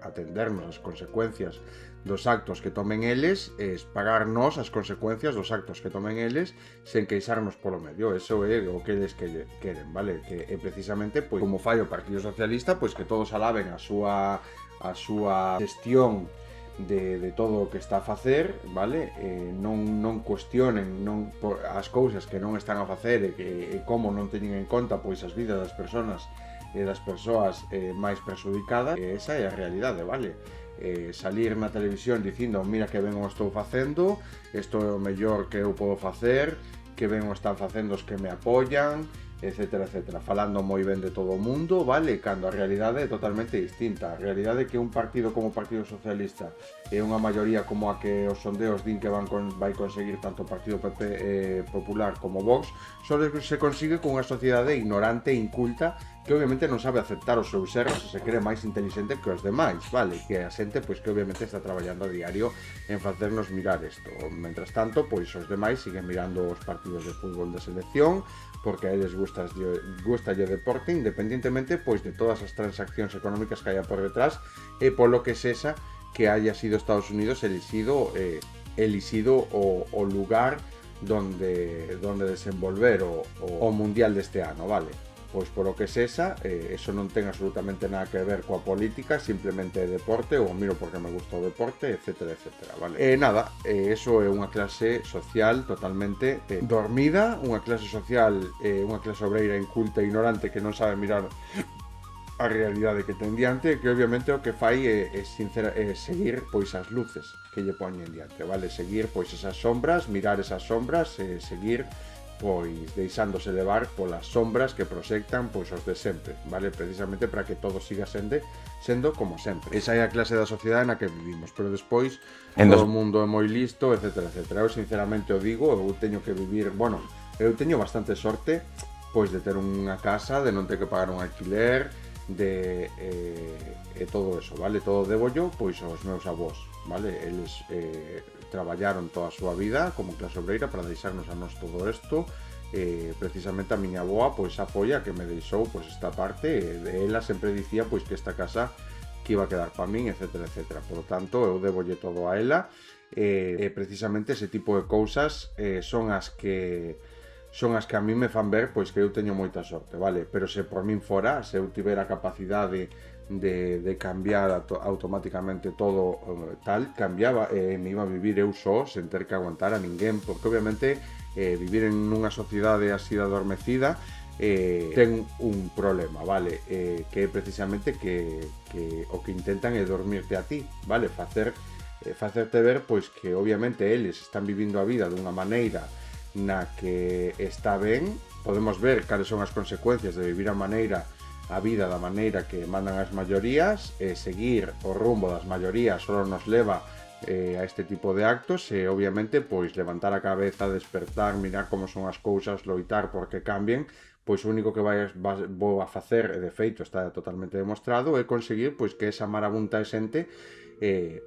atendernos as consecuencias dos actos que tomen eles, e pagarnos as consecuencias dos actos que tomen eles sen queixarnos polo medio. Eso é o que eles queren, vale? Que é precisamente, pois, como fai o Partido Socialista, pois que todos alaben a súa gestión de todo o que está a facer, vale? Non cuestionen as cousas que non están a facer e como non teñen en conta pois as vidas das persoas máis perjudicadas. Esa é a realidade, vale? Salir na televisión dicindo mira que ben o estou facendo, isto é o mellor que eu podo facer, que ben o están facendo os que me apoian, etcétera, etcétera, falando moi ben de todo o mundo, vale, cando a realidade é totalmente distinta. A realidade é que un partido como o Partido Socialista e unha maioría como a que os sondeos din que vai conseguir tanto o Partido Popular como Vox, só se consigue con unha sociedade ignorante e inculta que obviamente non sabe aceptar os seus erros e se cree máis inteligente que os demais, vale? Que a xente, pois que obviamente está traballando a diario en facernos mirar isto. Mentras tanto, pois os demais siguen mirando os partidos de fútbol de selección, porque a eles gustalle o deporte, independientemente pois de todas as transaccións económicas que haya por detrás e polo que sexa que haya sido Estados Unidos elixido o lugar donde desenvolver o mundial deste ano, vale? Pois polo que sexa, eso non ten absolutamente nada que ver coa política, simplemente é deporte, ou miro porque me gusta o deporte, etcétera, etcétera, vale? Eso é unha clase social totalmente dormida, unha clase social, unha clase obreira inculta e ignorante que non sabe mirar a realidade que ten diante, que obviamente o que fai é seguir pois as luces que lle poñen diante, vale? Seguir pois esas sombras, mirar esas sombras e seguir pois deixándose levar polas sombras que proxectan pois os de sempre, vale? Precisamente para que todo siga sendo como sempre. Esa é a clase da sociedade na que vivimos, pero despois todo o mundo é moi listo, etcétera, etcétera. Eu sinceramente o digo, eu teño que vivir, eu teño bastante sorte pois de ter unha casa, de non ter que pagar un alquiler, de todo eso, vale? Todo debollo pois aos meus avós, vale? Eles traballaron toda a súa vida como clase obreira para deixarnos a nós todo isto. Precisamente a miña avoa pois apoia que me deixou pois esta parte, ela sempre dicía pois que esta casa que iba a quedar para min, etcétera, etcétera. Por lo tanto, eu debolle todo a ela, precisamente ese tipo de cousas son as que a mí me fan ver pois que eu teño moita sorte, vale? Pero se por min fora, se eu tivera a capacidade de cambiar automáticamente todo cambiaba e me iba a vivir eu só sen ter que aguantar a ninguén, porque obviamente vivir en unha sociedade así adormecida ten un problema, vale? Que é precisamente que o que intentan é dormirte a ti, vale? Facerte ver pois que obviamente eles están vivindo a vida dunha maneira na que está ben. Podemos ver cales son as consecuencias de vivir a vida da maneira que mandan as maiorías, seguir o rumbo das maiorías só nos leva a este tipo de actos e obviamente pois levantar a cabeza, despertar, mirar como son as cousas, loitar porque cambien, pois o único que vou a facer, e de feito está totalmente demostrado, é conseguir pois que esa marabunta de xente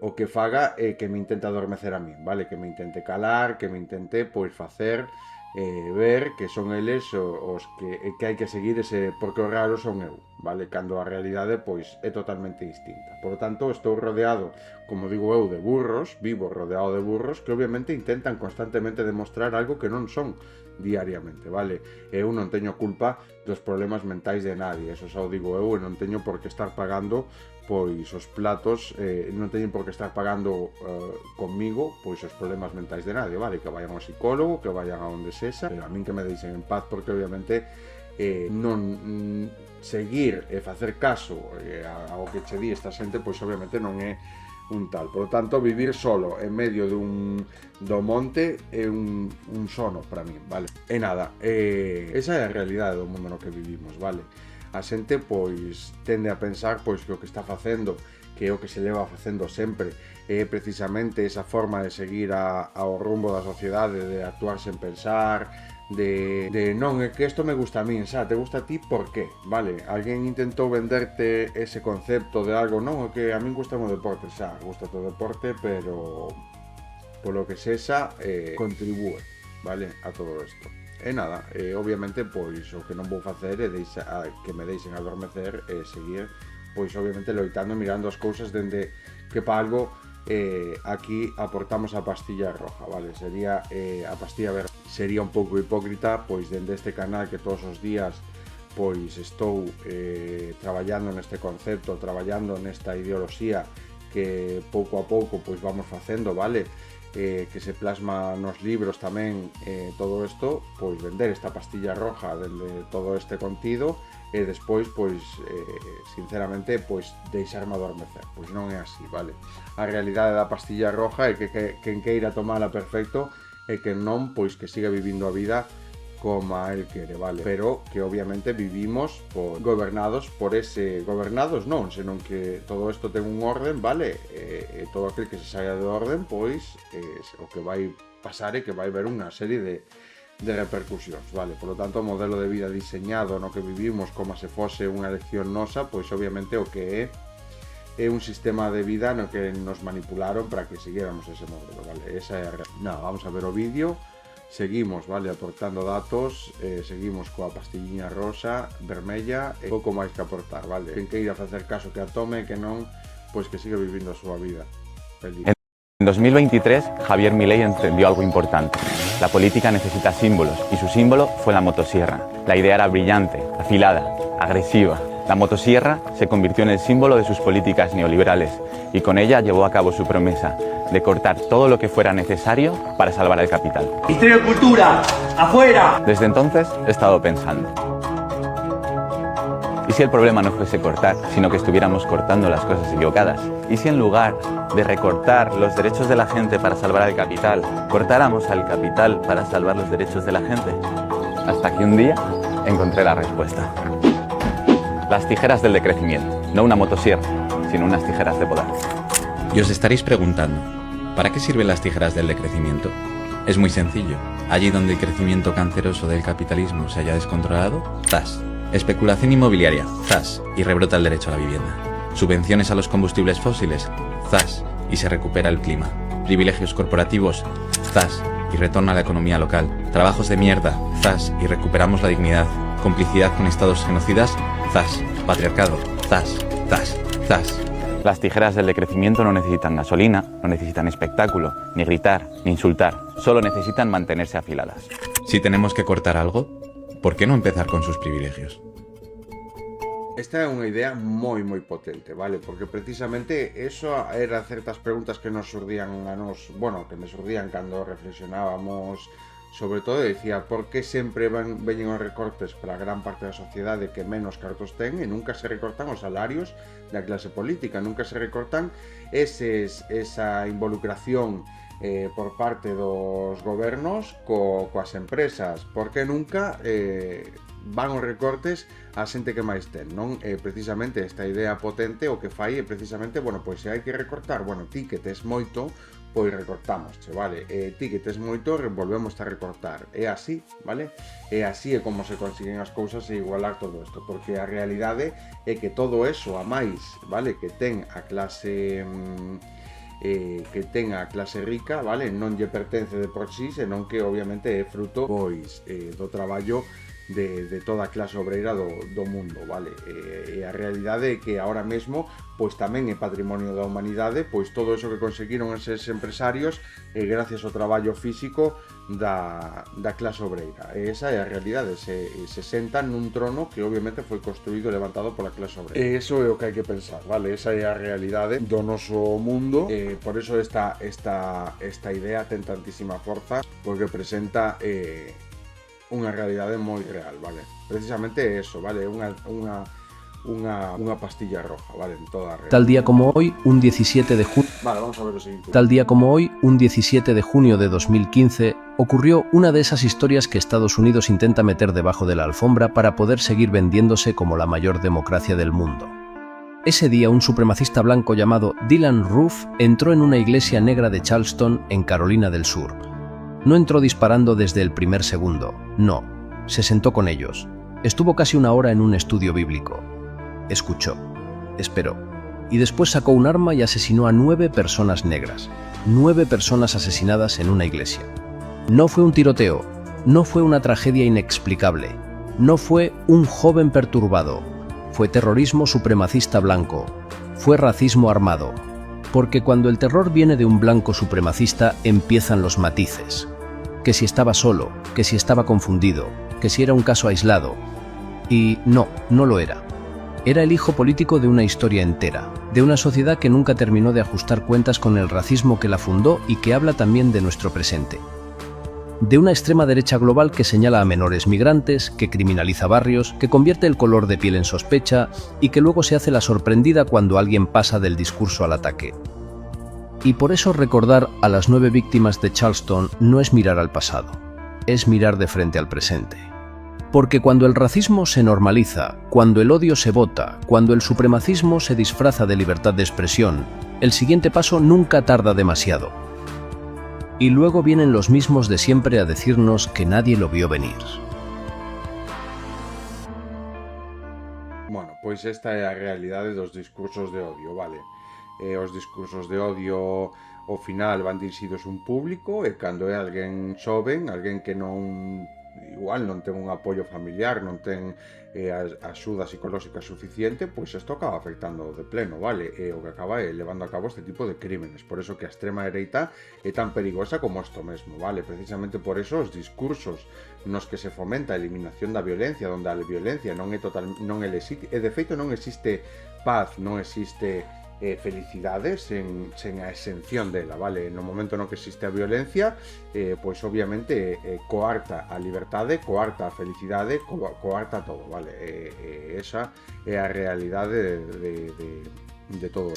o que faga que me intente adormecer a min, vale? Que me intente calar, que me intente pois facer ver que son eles os que hai que seguir porque o raro son eu, vale? Cando a realidade pois é totalmente distinta. Por lo tanto, estou rodeado, como digo eu, de burros, vivo rodeado de burros que obviamente intentan constantemente demostrar algo que non son diariamente, vale? Eu non teño culpa dos problemas mentais de nadie, eso xa o digo eu, e non teño por que estar pagando pois os platos, non teñen por que estar pagando comigo pois os problemas mentais de nadie, vale? Que vayan ao psicólogo, que vayan a onde sexa, pero a min que me deixen en paz, porque obviamente non seguir e facer caso ao que che di esta xente, pois obviamente non é un tal. Por lo tanto, vivir solo en medio do monte é un sono para min, vale? E nada, esa é a realidade do mundo no que vivimos, vale? a xente pois tende a pensar pois que o que está facendo, que é o que se leva facendo sempre, é precisamente esa forma de seguir ao rumbo da sociedade, de actuar sen pensar, de non, é que isto me gusta a min, xa, te gusta a ti, por qué? Vale, alguén intentou venderte ese concepto de algo, non, é que a min gusta o deporte, xa, gusta o deporte, pero polo que sexa, contribúe, vale, a todo isto. E nada, obviamente, pois, o que non vou facer é que me deixen adormecer e seguir, pois, obviamente, loitando e mirando as cousas dende que para algo aquí aportamos a pastilla roja, vale? Sería a pastilla verde. Sería un pouco hipócrita, pois dende este canal que todos os días pois estou traballando neste concepto, traballando nesta ideoloxía que pouco a pouco pois vamos facendo, vale? Que se plasma nos libros tamén, todo isto, pois vender esta pastilla roja dende todo este contido e despois, pois, sinceramente, pois deixarme adormecer. Pois non é así, vale? A realidade da pastilla roja é que quen queira tomala perfecto e que non, pois que siga vivindo a vida como a él quere, vale? Pero que obviamente vivimos gobernados por ese... Gobernados non, senón que todo isto ten un orden, vale? E todo aquel que se saia de orden, pois, o que vai pasar é que vai haber unha serie de repercusións, vale? Por lo tanto, o modelo de vida diseñado no que vivimos como se fose unha elección nosa, pois obviamente o que é un sistema de vida no que nos manipularon para que siguiéramos ese modelo, vale? Esa é a realidad. Nada, vamos a ver o vídeo, seguimos, vale, aportando datos, seguimos coa pastilliña rosa, vermella, e pouco máis que aportar, vale? Quen queira facer caso que a tome, que non, pois que siga vivindo a súa vida. Feliz. En 2023, Javier Milei entendió algo importante. La política necesita símbolos y su símbolo fue la motosierra. La idea era brillante, afilada, agresiva. La motosierra se convirtió en el símbolo de sus políticas neoliberales y con ella llevó a cabo su promesa de cortar todo lo que fuera necesario para salvar al capital. Ministerio de Cultura, afuera. Desde entonces he estado pensando. ¿Y si el problema no fuese cortar, sino que estuviéramos cortando las cosas equivocadas? ¿Y si en lugar de recortar los derechos de la gente para salvar al capital, cortáramos al capital para salvar los derechos de la gente? Hasta que un día encontré la respuesta. Las tijeras del decrecimiento, no una motosierra, sino unas tijeras de podar. Y os estaréis preguntando, ¿para qué sirven las tijeras del decrecimiento? Es muy sencillo. Allí donde el crecimiento canceroso del capitalismo se haya descontrolado, ¡zas! Especulación inmobiliaria, ¡zas! Y rebrota el derecho a la vivienda. Subvenciones a los combustibles fósiles, ¡zas! Y se recupera el clima. Privilegios corporativos, ¡zas! Y retorna a la economía local. Trabajos de mierda, ¡zas! Y recuperamos la dignidad. Complicidad con estados genocidas, ¡zas! Patriarcado, ¡zas! ¡Zas! ¡zas! Las tijeras del decrecimiento no necesitan gasolina, no necesitan espectáculo, ni gritar, ni insultar. Solo necesitan mantenerse afiladas. Si tenemos que cortar algo, ¿por qué no empezar con sus privilegios? Esta é unha idea moi potente, vale? Porque precisamente eso era certas preguntas que nos xurdían a nos, bueno, que me xurdían cando reflexionábamos, sobre todo decía, por que sempre veñen os recortes para a gran parte da sociedade que menos cartos ten e nunca se recortan os salarios da clase política, nunca se recortan esa involucración por parte dos gobernos coas empresas, porque nunca van os recortes a xente que máis ten, non? Precisamente esta idea potente o que fai é precisamente, bueno, pois se hai que recortar, bueno, ti que tes moito, pois recortamos, vale? Ti que tes moito, volvemos a recortar. É así, vale? É así é como se consiguen as cousas e igualar todo isto, porque a realidade é que todo eso a máis, vale? Que ten a clase rica, vale? Non lle pertence de por sí, senón que obviamente é fruto pois do traballo de toda a clase obreira do mundo, vale? E a realidade é que ahora mesmo pois tamén é patrimonio da humanidade, pois todo eso que conseguiron eses empresarios gracias ao traballo físico da clase obreira. E esa é a realidade, se sentan nun trono que obviamente foi construído e levantado pola clase obreira. E eso é o que hai que pensar, vale? Esa é a realidade do noso mundo, por eso esta idea ten tantísima forza, porque presenta unha realidade moi real, vale? Precisamente eso, vale? unha pastilla roja, vale, en toda a red. Tal día como hoy, un 17 de junio. Vale, vamos a ver o seguinte. Tal día como hoy, un 17 de junio de 2015, ocurrió una de esas historias que Estados Unidos intenta meter debajo de la alfombra para poder seguir vendiéndose como la mayor democracia del mundo. Ese día, un supremacista blanco llamado Dylann Roof entró en una iglesia negra de Charleston, en Carolina del Sur. No entró disparando desde el primer segundo, no. Se sentó con ellos. Estuvo casi una hora en un estudio bíblico. Escuchó, esperó, y después sacó un arma y asesinó a 9 personas negras. 9 personas asesinadas en una iglesia. No fue un tiroteo, no fue una tragedia inexplicable, no fue un joven perturbado, fue terrorismo supremacista blanco, fue racismo armado. Porque cuando el terror viene de un blanco supremacista empiezan los matices. Que si estaba solo, que si estaba confundido, que si era un caso aislado. Y no lo era. Era el hijo político de una historia entera, de una sociedad que nunca terminó de ajustar cuentas con el racismo que la fundó y que habla también de nuestro presente. De una extrema derecha global que señala a menores migrantes, que criminaliza barrios, que convierte el color de piel en sospecha y que luego se hace la sorprendida cuando alguien pasa del discurso al ataque. Y por eso recordar a las 9 víctimas de Charleston no es mirar al pasado, es mirar de frente al presente. Porque cuando el racismo se normaliza, cuando el odio se vota, cuando el supremacismo se disfraza de libertad de expresión, el siguiente paso nunca tarda demasiado. Y luego vienen los mismos de siempre a decirnos que nadie lo vio venir. Bueno, pois esta é a realidade dos discursos de odio, vale? Os discursos de odio ao final van dirixidos a un público e cando é alguén xoven, alguén que non igual non ten un apoio familiar, non ten axuda psicolóxica suficiente, pois isto acaba afectando de pleno, vale? E o que acaba é levando a cabo este tipo de crímenes. Por eso que a extrema dereita é tan perigosa como isto mesmo, vale? Precisamente por eso os discursos nos que se fomenta a eliminación da violencia, onde a violencia non é e de feito non existe paz, non existe felicidade sen a exención dela, vale? No momento no que existe a violencia, pois obviamente coarta a liberdade, coarta a felicidade, coarta todo, vale? Esa é a realidade de todo.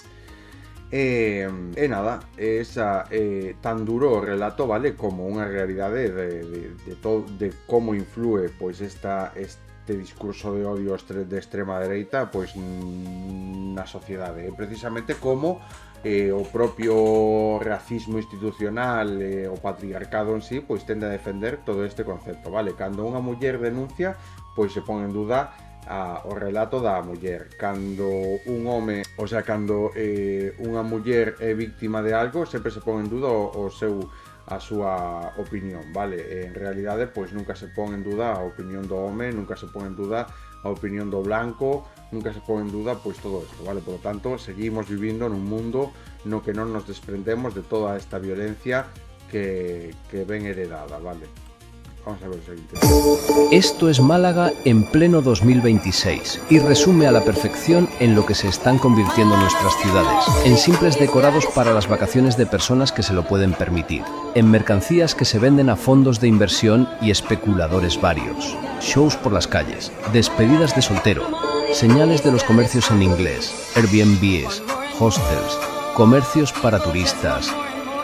E nada, esa tan duro o relato, vale, como unha realidade de como influe pois este discurso de odio de extrema dereita pois na sociedade, precisamente como o propio racismo institucional, o patriarcado en sí, pois tende a defender todo este concepto, vale? Cando unha muller denuncia, pois se pon en duda o relato da muller. Cando un home, o sea, cando unha muller é víctima de algo, sempre se pon en duda a súa opinión, vale? En realidade, pois nunca se pon en duda a opinión do home, nunca se pon en duda a opinión do blanco, nunca se pon en duda pois todo isto, vale? Por lo tanto, seguimos vivindo nun mundo no que non nos desprendemos de toda esta violencia que ven heredada, vale? Vamos a ver el siguiente. Esto es Málaga en pleno 2026 y resume a la perfección en lo que se están convirtiendo nuestras ciudades, en simples decorados para las vacaciones de personas que se lo pueden permitir, en mercancías que se venden a fondos de inversión y especuladores varios, shows por las calles, despedidas de soltero, señales de los comercios en inglés, Airbnbs, hostels, comercios para turistas,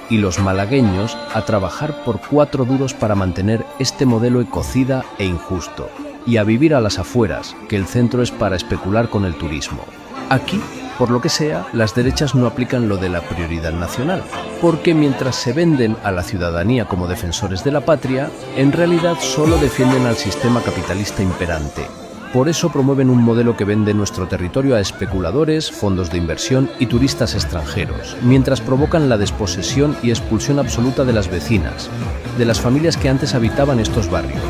y los malagueños a trabajar por 4 duros para mantener este modelo ecocida e injusto, y a vivir a las afueras, que el centro es para especular con el turismo. Aquí, por lo que sea, las derechas no aplican lo de la prioridad nacional, porque mientras se venden a la ciudadanía como defensores de la patria, en realidad solo defienden al sistema capitalista imperante. Por eso promueven un modelo que vende nuestro territorio a especuladores, fondos de inversión y turistas extranjeros, mientras provocan la desposesión y expulsión absoluta de las vecinas, de las familias que antes habitaban estos barrios.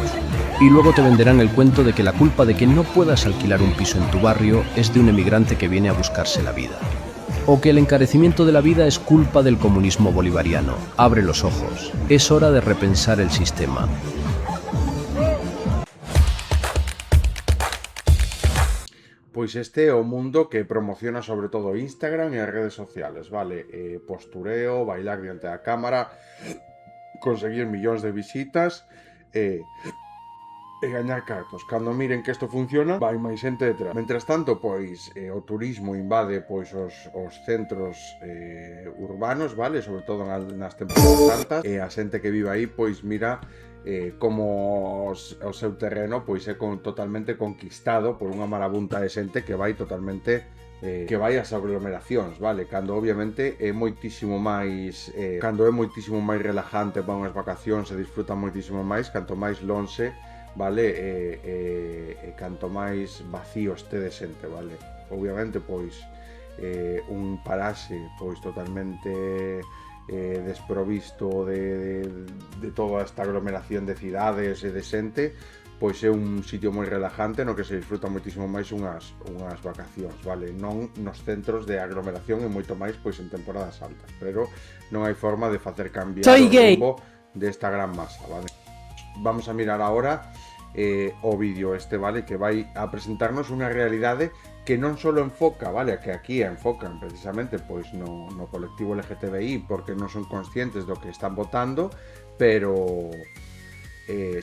Y luego te venderán el cuento de que la culpa de que no puedas alquilar un piso en tu barrio es de un emigrante que viene a buscarse la vida. O que el encarecimiento de la vida es culpa del comunismo bolivariano. Abre los ojos. Es hora de repensar el sistema. Pois este é o mundo que promociona sobre todo Instagram e as redes sociales, vale? Postureo, bailar diante da cámara, conseguir millóns de visitas, e gañar cartos. Cando miren que isto funciona, vai máis xente detrás. Mentras tanto, pois, o turismo invade pois os centros urbanos, vale? Sobre todo nas temporadas altas, e a xente que vive aí, pois, mira como o seu terreno pois é totalmente conquistado por unha marabunta de xente que vai totalmente que vai ás aglomeracións, vale? Cando obviamente é moitísimo máis relajante para unhas vacacións, se disfruta moitísimo máis canto máis lonxe, vale? E canto máis vacío este de xente, vale? Obviamente, pois, un paraxe, pois, totalmente desprovisto de toda esta aglomeración de cidades e de xente, pois é un sitio moi relajante no que se disfruta moitísimo máis unhas vacacións, vale? Non nos centros de aglomeración e moito máis pois en temporadas altas, pero non hai forma de facer cambiar o rumbo desta gran masa, vale? Vamos a mirar agora o vídeo este, vale? Que vai a presentarnos unha realidade que non só enfoca, vale? Que aquí enfocan precisamente pois no colectivo LGTBI porque non son conscientes do que están votando, pero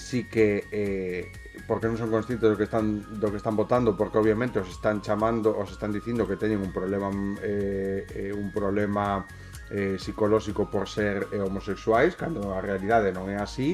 sí que porque non son conscientes do que están votando, porque obviamente os están dicindo que teñen un problema psicolóxico por ser homosexuais, cando a realidade non é así,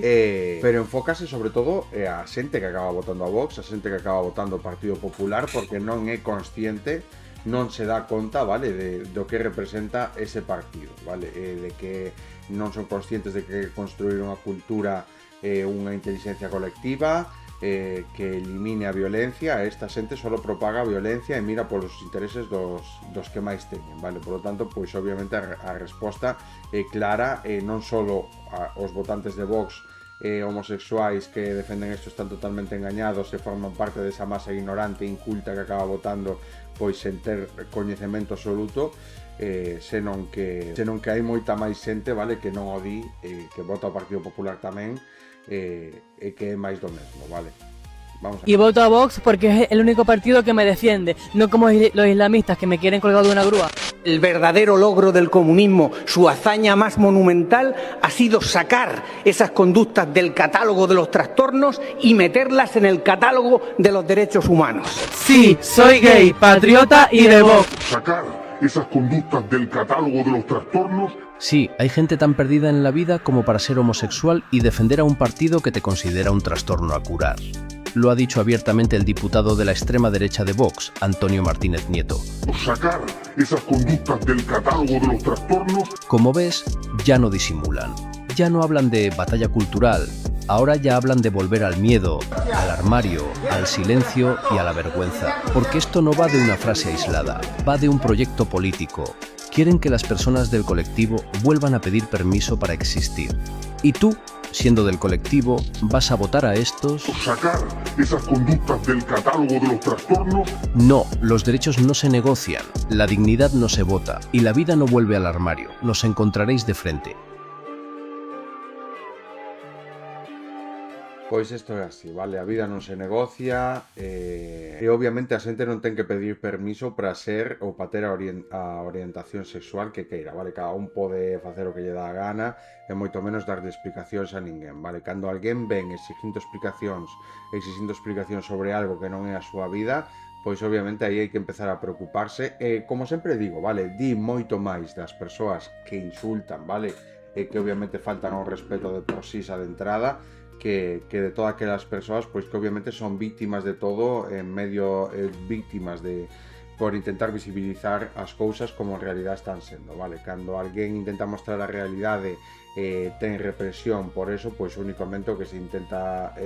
pero enfócase sobre todo a xente que acaba votando a Vox, a xente que acaba votando o Partido Popular, porque non é consciente, non se dá conta, vale, do que representa ese partido, vale, de que non son conscientes de que construir unha cultura, unha inteligencia colectiva, que elimine a violencia. Esta xente só propaga a violencia e mira polos intereses dos que máis teñen, vale? Por lo tanto, pois obviamente a resposta é clara, non só os votantes de Vox homosexuais que defenden isto están totalmente engañados e forman parte desa masa ignorante e inculta que acaba votando pois sen ter coñecemento absoluto, senón que hai moita máis xente, vale, que non o di, que vota o Partido Popular tamén, e que é máis do mesmo, vale? Vamos a... Y voto a Vox porque es el único partido que me defiende, no como los islamistas que me quieren colgado de una grúa. El verdadero logro del comunismo, su hazaña más monumental, ha sido sacar esas conductas del catálogo de los trastornos y meterlas en el catálogo de los derechos humanos. Sí, soy gay, patriota y de Vox. Sacar esas conductas del catálogo de los trastornos. Sí, hay gente tan perdida en la vida como para ser homosexual y defender a un partido que te considera un trastorno a curar. Lo ha dicho abiertamente el diputado de la extrema derecha de Vox, Antonio Martínez Nieto. Sacar esas conductas del catálogo de los trastornos. Como ves, ya no disimulan. Ya no hablan de batalla cultural. Ahora ya hablan de volver al miedo, al armario, al silencio y a la vergüenza. Porque esto no va de una frase aislada, va de un proyecto político. Quieren que las personas del colectivo vuelvan a pedir permiso para existir. Y tú, siendo del colectivo, vas a votar a estos... Sacar esas conductas del catálogo de los trastornos. No, los derechos no se negocian, la dignidad no se vota y la vida no vuelve al armario. Nos encontraréis de frente. Pois isto é así, vale? A vida non se negocia, e obviamente a xente non ten que pedir permiso para ser ou para ter a orientación sexual que queira, vale? Cada un pode facer o que lle dá a gana e moito menos darlle explicacións a ninguén, vale? Cando alguén ven exigindo explicacións sobre algo que non é a súa vida, pois obviamente aí hai que empezar a preocuparse, e como sempre digo, vale? Di moito máis das persoas que insultan, vale? E que obviamente faltan ao respeto de por sí xa de entrada, que de todas aquelas persoas pois que obviamente son víctimas de todo, en medio víctimas por intentar visibilizar as cousas como en realidad están sendo, vale? Cando alguén intenta mostrar a realidade ten represión por eso, pois únicamente o que se intenta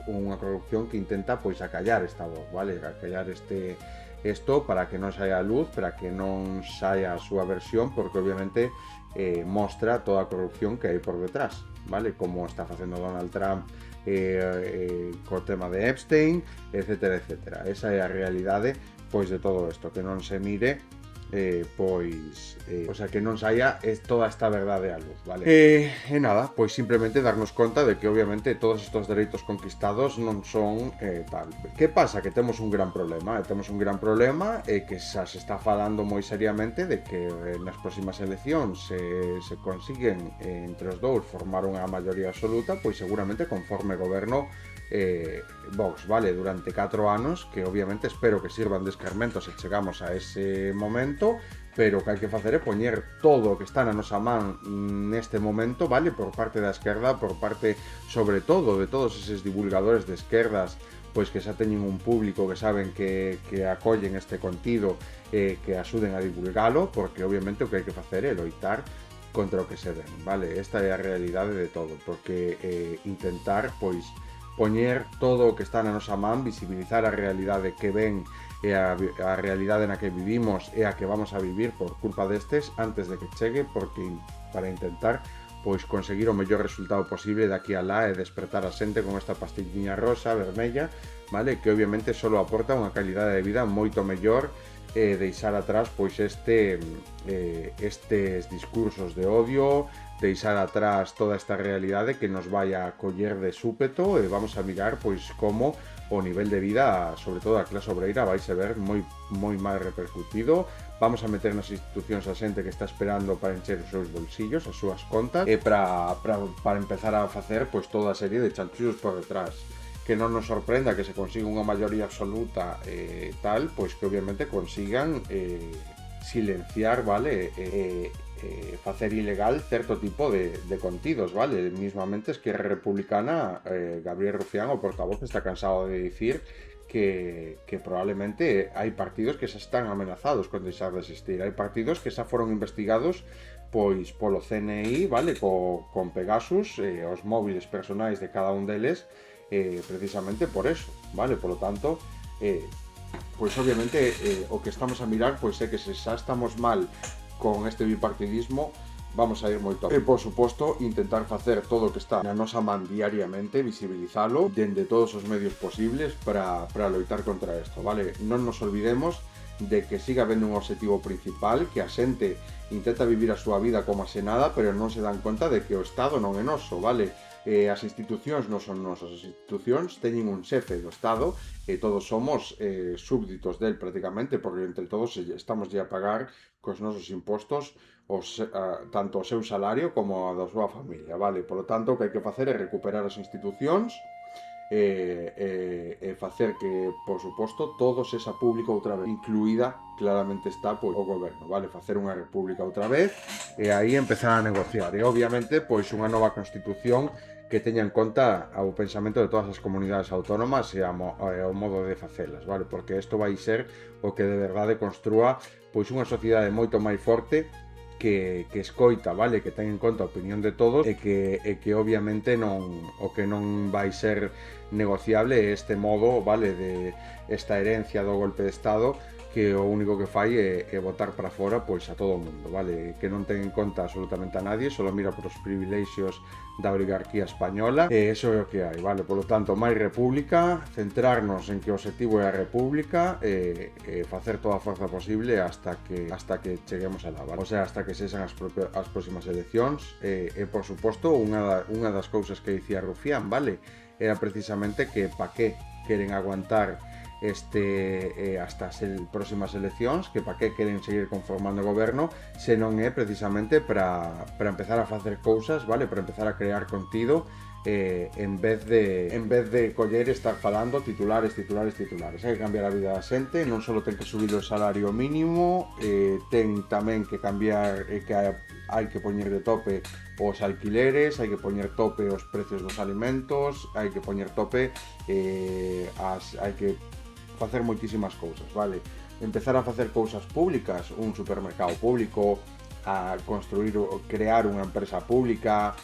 unha corrupción que intenta pois acallar esta voz, vale? Acallar isto para que non saia a luz, para que non saia a súa versión, porque obviamente mostra toda a corrupción que hai por detrás, vale? Como está facendo Donald Trump co tema de Epstein, etcétera, etcétera. Esa é a realidade pois de todo isto, que non se mire o sea, que non saia toda esta verdade á luz, vale? E nada, pois simplemente darnos conta de que obviamente todos estos dereitos conquistados non son tal. Que pasa? Que temos un gran problema, que xa se está falando moi seriamente de que nas próximas eleccións se consiguen entre os dous formar unha maioría absoluta, pois seguramente conforme goberno Vox, vale, durante 4 anos, que obviamente espero que sirvan de escarmento se chegamos a ese momento, pero o que hai que facer é poñer todo o que está na nosa man neste momento, vale, por parte da esquerda, por parte, sobre todo, de todos eses divulgadores de esquerdas, pois que xa teñen un público que saben que acollen este contido, que axuden a divulgalo, porque obviamente o que hai que facer é loitar contra o que se ven, vale? Esta é a realidade de todo, porque intentar, pois, poñer todo o que está na nosa man, visibilizar a realidade que ven e a realidade na que vivimos e a que vamos a vivir por culpa destes antes de que chegue, porque para intentar pois conseguir o mellor resultado posible daqui a lá e despertar a xente con esta pastilliña rosa, vermella, vale, que obviamente só aporta unha calidade de vida moito mellor e deixar atrás pois estes discursos de odio, deixar atrás toda esta realidade que nos vai a coller de súpeto e vamos a mirar pois como o nivel de vida, sobre todo a clase obreira, vai se ver moi mal repercutido. Vamos a meter nas institucións a xente que está esperando para encher os seus bolsillos, as súas contas, e para empezar a facer pois toda a serie de chanchullos por detrás. Que non nos sorprenda que se consiga unha maioría absoluta tal, pois que obviamente consigan silenciar, vale, facer ilegal certo tipo de contidos, vale. Mismamente Esquerra Republicana, Gabriel Rufián, o portavoz, está cansado de dicir que probablemente hai partidos que xa están amenazados con deixar de existir, hai partidos que xa foron investigados pois polo CNI, vale, con Pegasus, os móviles personais de cada un deles, precisamente por eso, vale, polo tanto, pois obviamente o que estamos a mirar pois é que se xa estamos mal con este bipartidismo, vamos a ir moito. E, por suposto, intentar facer todo o que está na nosa man diariamente, visibilizalo dende todos os medios posibles para loitar contra isto, vale? Non nos olvidemos de que siga habendo un objetivo principal, que a xente intenta vivir a súa vida como se nada, pero non se dan conta de que o Estado non é noso, vale? As institucións non son nosas, as institucións teñen un xefe do Estado e todos somos súbditos del prácticamente, porque entre todos estamos a pagar cos nosos impostos tanto o seu salario como a da súa familia, vale? Por lo tanto, o que hai que facer é recuperar as institucións e facer que, por suposto, todo sexa público outra vez, incluída claramente está pois o goberno, vale? Facer unha república outra vez e aí empezar a negociar e obviamente pois unha nova constitución que teña en conta o pensamento de todas as comunidades autónomas e o modo de facelas, vale? Porque isto vai ser o que de verdade construa pois unha sociedade moito máis forte que escoita, vale, que ten en conta a opinión de todos e que obviamente o que non vai ser negociable é este modo, vale, de esta herencia do golpe de Estado que o único que fai é botar para fora pois a todo o mundo, vale, que non ten en conta absolutamente a nadie, só mira por os privilexios da oligarquía española e eso é o que hai, vale, polo tanto, máis república, centrarnos en que o objetivo é a república e facer toda a forza posible hasta que cheguemos a la, vale? O sea, hasta que sexan as próximas eleccións e por suposto, unha das cousas que dicía Rufián, vale, era precisamente que pa que queren aguantar hasta as próximas eleccións, que para que queren seguir conformando o goberno, se non é precisamente para empezar a facer cousas, vale, para empezar a crear contido en vez de coller e estar falando titulares. Hai que cambiar a vida da xente, non só ten que subir o salario mínimo, ten tamén que cambiar que hai que poñer de tope os alquileres, hai que poñer tope os precios dos alimentos, hai que poñer tope hai que facer moitísimas cousas, vale? Empezar a facer cousas públicas, un supermercado público, a construir ou crear unha empresa pública,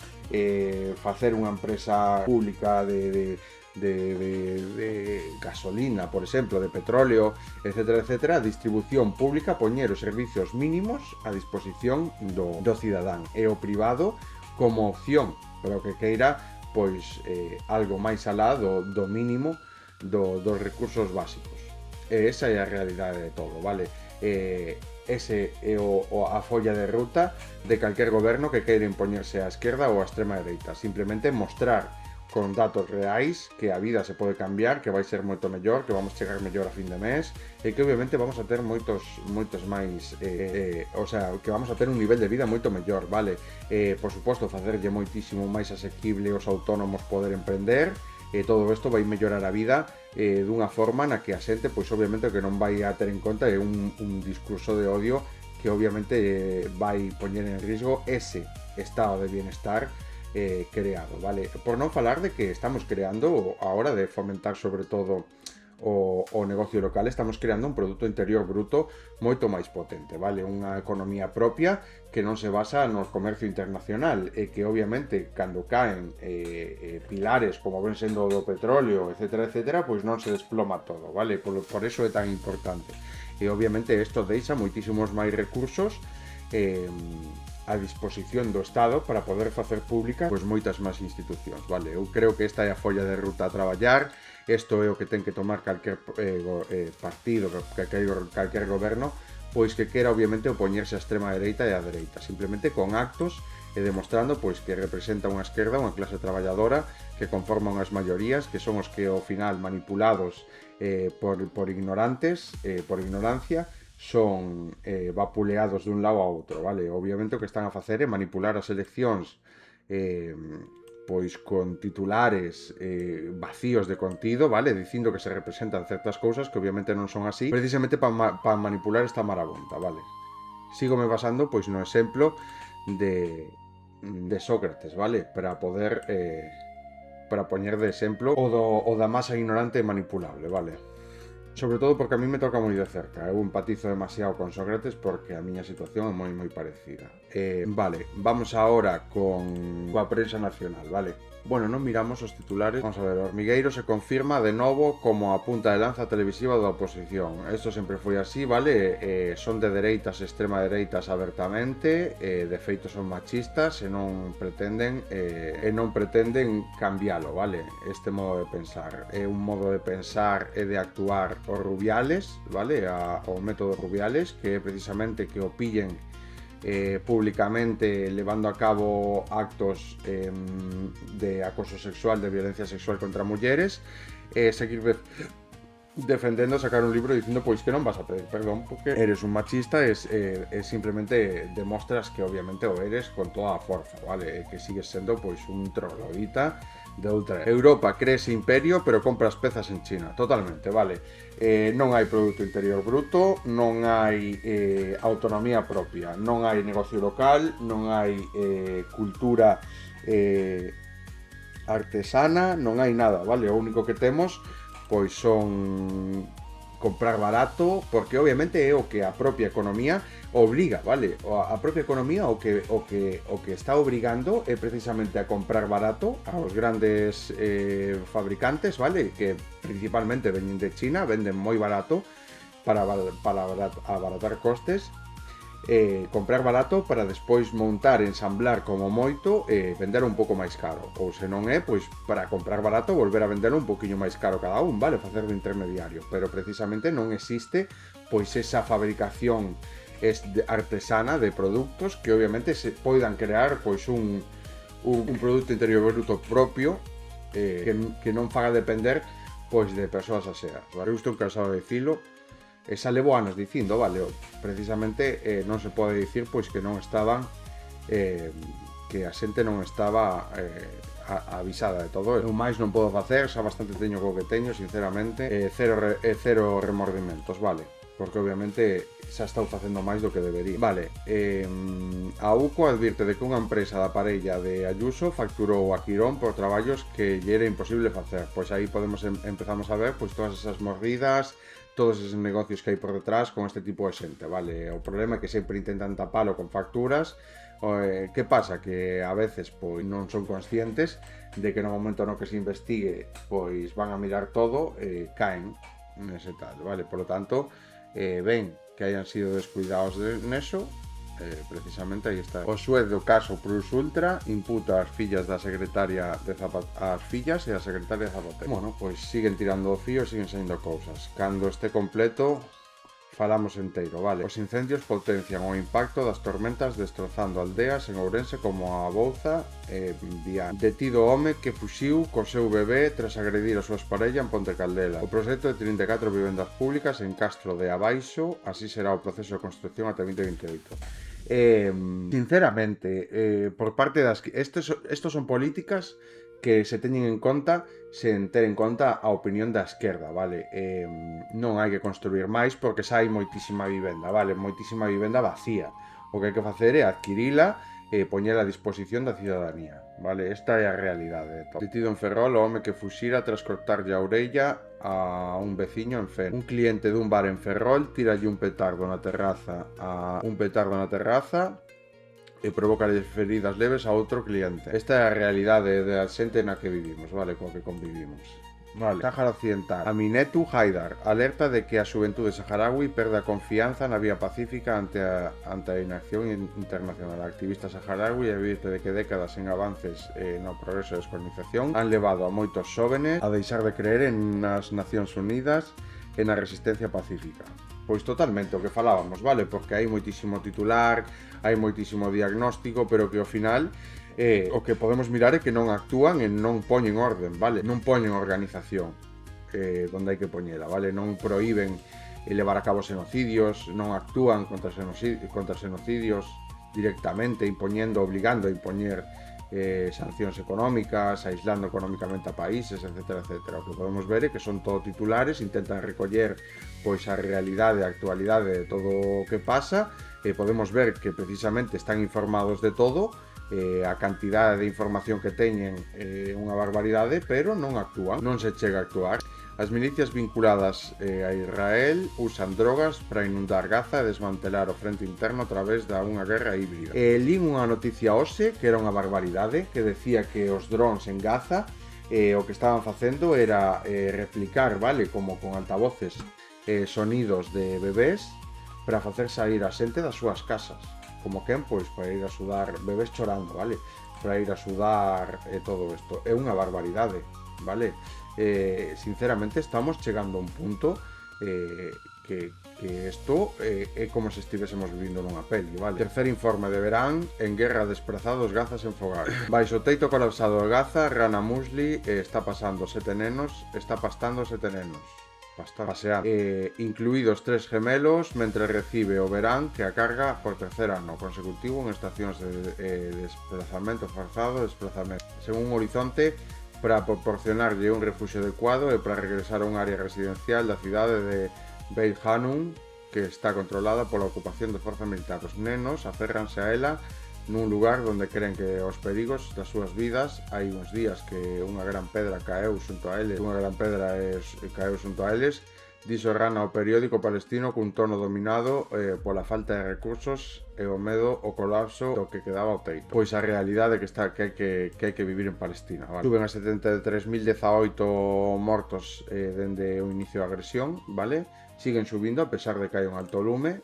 facer unha empresa pública de gasolina, por exemplo, de petróleo, etcétera, distribución pública, poñer os servicios mínimos a disposición do cidadán e o privado como opción para o que queira, pois algo máis alá do mínimo dos recursos básicos. E esa é a realidade de todo, vale? Ese é a folla de ruta de calquer goberno que queira impoñerse á esquerda ou á extrema dereita. Simplemente mostrar con datos reais que a vida se pode cambiar, que vai ser moito mellor, que vamos chegar mellor a fin de mes e que obviamente vamos a ter moitos máis, o sea, que vamos a ter un nivel de vida moito mellor, vale? Por suposto, facerlle moitísimo máis asequible aos autónomos poder emprender todo isto vai mellorar a vida dunha forma na que a xente, pois obviamente o que non vai a ter en conta é un discurso de odio que obviamente vai poñer en risco ese estado de bienestar creado, vale? Por non falar de que estamos creando, a hora de fomentar sobre todo o negocio local, estamos creando un produto interior bruto moito máis potente, vale? Unha economía propia que non se basa no comercio internacional e que obviamente cando caen pilares como ven sendo do petróleo, etcétera, etcétera, pois non se desploma todo, vale? Por eso é tan importante. E obviamente isto deixa moitísimos máis recursos a disposición do Estado para poder facer públicas pois moitas máis institucións, vale? Eu creo que esta é a folla de ruta a traballar. Isto é o que ten que tomar calquer partido, calquer goberno, pois que quera obviamente opoñerse á extrema dereita e á dereita, simplemente con actos e demostrando pois que representa unha esquerda, unha clase traballadora que conforma unhas maiorías que son os que ao final manipulados por ignorantes, por ignorancia, son vapuleados dun lado a outro, vale? Obviamente o que están a facer é manipular as eleccións pois con titulares vacíos de contido, vale? Dicindo que se representan certas cousas que obviamente non son así, precisamente para manipular esta marabunta, vale? Sígome basando pois no exemplo de Sócrates, vale? Para poder para poñer de exemplo o da masa ignorante e manipulable, vale? Sobre todo porque a mí me toca moi de cerca. Eu empatizo demasiado con Sócrates porque a miña situación é moi parecida. Vale, vamos agora coa prensa nacional, vale? Bueno, non miramos os titulares. Vamos a ver, Hormigueiro se confirma de novo como a punta de lanza televisiva da oposición. Isto sempre foi así, vale? Son de dereitas, extrema dereitas abertamente, de feito son machistas e non pretenden cambialo, vale? Este modo de pensar é un modo de pensar e de actuar os Rubiales, vale? O método Rubiales, que é precisamente que o pillen públicamente levando a cabo actos de acoso sexual, de violencia sexual contra mulleres, seguir defendendo, sacar un libro dicindo pois que non vas a pedir perdón porque eres un machista e simplemente demostras que obviamente o eres con toda a forza, vale? E que sigues sendo pois un troglodita de outra. Europa cree ese imperio pero compra as pezas en China, totalmente, vale? Non hai produto interior bruto, non hai autonomía propia, non hai negocio local, non hai cultura artesana, non hai nada, vale? O único que temos pois son comprar barato, porque obviamente é o que a propia economía obriga, vale? A propia economía o que está obrigando é precisamente a comprar barato aos grandes fabricantes, vale? Que principalmente veñen de China, venden moi barato para abaratar costes, comprar barato para despois montar, ensamblar como moito e vender un pouco máis caro, ou se non é, pois para comprar barato volver a vender un poquinho máis caro cada un, vale? Facer de intermediario, pero precisamente non existe pois esa fabricación artesana de produtos que obviamente se poidan crear pois un produto interior bruto propio que non faga depender pois de persoas aseas. Eu estou cansado de dicilo. Esa levo anos dicindo, vale, precisamente non se pode dicir pois que non estaban que a xente non estaba avisada de todo. Eu máis non podo facer, xa bastante teño co que teño, sinceramente, cero remordimentos, vale? Porque obviamente xa estou facendo máis do que debería. Vale, a UCO advirte de que unha empresa da parella de Ayuso facturou a Quirón por traballos que lle era imposible facer. Pois aí empezamos a ver pois todas esas mordidas, todos esos negocios que hai por detrás con este tipo de xente, vale? O problema é que sempre intentan tapalo con facturas. Que pasa? Que a veces pois non son conscientes de que no momento no que se investigue pois van a mirar todo e caen nese tal, vale? Por lo tanto, ven que hayan sido descuidados neso, precisamente aí está. O xuez do caso Plus Ultra imputa as fillas da secretaria de as fillas e a secretaria de Zapatero. Bueno, pois siguen tirando o fío, siguen saindo cousas. Cando este completo falamos enteiro, vale? Os incendios potencian o impacto das tormentas destrozando aldeas en Ourense como a Bouza e Viana. Detido o home que fuxiu co seu bebé tras agredir a súa parella en Ponte Caldela. O proxecto de 34 vivendas públicas en Castro de Abaixo, así será o proceso de construcción ata 2028. Sinceramente, por parte das... Estos son políticas que se teñen en conta sen ter en conta a opinión da esquerda, vale? Non hai que construir máis porque xa hai moitísima vivenda, vale? Moitísima vivenda vacía. O que hai que facer é adquirila e poñela a disposición da cidadanía, vale? Esta é a realidade. Detido en Ferrol o home que fuxira tras cortarlle a orella a un veciño en Fene. Un cliente dun bar en Ferrol tiralle un petardo na terraza e provoca feridas leves a outro cliente. Esta é a realidade da xente na que vivimos, vale, coa que convivimos. Vale, Sáhara Occidental. Aminetu Haidar alerta de que a xuventude saharaui perde a confianza na vía pacífica ante a inacción internacional. A activista saharaui advirte de que décadas en avances no progreso de descolonización han levado a moitos xóvenes a deixar de creer en nas Nacións Unidas e na resistencia pacífica. Pois totalmente o que falábamos, vale? Porque hai moitísimo titular, hai moitísimo diagnóstico, pero que ao final o que podemos mirar é que non actúan e non poñen orden, vale? Non poñen organización donde hai que poñela, vale? Non proíben levar a cabo xenocidios, non actúan contra xenocidios directamente, obligando a impoñer sancións económicas, aislando económicamente a países, etc, etc. O que podemos ver é que son todo titulares, intentan recoller pois a realidade, a actualidade de todo o que pasa, e podemos ver que precisamente están informados de todo, a cantidade de información que teñen é unha barbaridade, pero non actúan, non se chega a actuar. As milicias vinculadas a Israel usan drogas para inundar Gaza e desmantelar o frente interno a través da unha guerra híbrida. Lín unha noticia hoxe que era unha barbaridade, que decía que os drones en Gaza o que estaban facendo era replicar, vale, como con altavoces, sonidos de bebés para facer sair a xente das súas casas. Como quen, pois, para ir a sudar, bebés chorando, vale? Para ir a sudar todo isto. É unha barbaridade, vale? Sinceramente estamos chegando a un punto que isto é como se estivésemos vivindo nunha peli, vale? Tercer informe de verán en guerra desprazados Gazas en fogar. Baixo o teito colapsado de Gaza, Rana Musli está pastando 7 nenos, paseando, incluídos 3 gemelos, mentre recibe o verán que a carga por tercer ano consecutivo en estacións de desplazamento forzado, según un horizonte para proporcionarlle un refuxio adecuado e para regresar a un área residencial da cidade de Beit Hanun que está controlada pola ocupación de forza militar. Os nenos aférranse a ela nun lugar onde creen que os perigos das súas vidas. Hai uns días que unha gran pedra caeu xunto a eles, dixo Rana ao periódico palestino cun tono dominado pola falta de recursos e o medo ao colapso do que quedaba ao teito. Pois a realidade que hai que vivir en Palestina, vale? Suben a 73.018 mortos dende o inicio da agresión, vale? Siguen subindo a pesar de que hai un alto lume,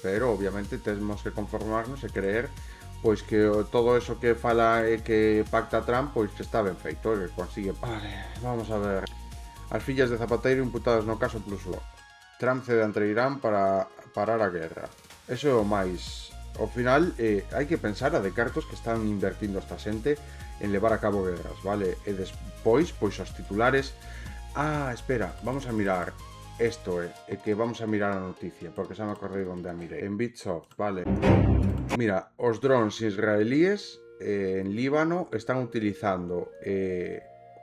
pero obviamente temos que conformarnos e creer pois que todo eso que fala e que pacta Trump, pois que está ben feito, que consigue. Vale, vamos a ver. As fillas de Zapateiro imputadas no caso Pluslo. Trump cede ante Irán para parar a guerra. Eso é o máis. Ao final, hai que pensar a de cartos que están invertindo esta xente en levar a cabo guerras, vale? E despois, pois os titulares. Espera, vamos a mirar. Isto é que vamos a mirar a noticia, porque xa me acordei onde a mirei. En Bitsoft, vale. Mira, os drones israelíes en Líbano están utilizando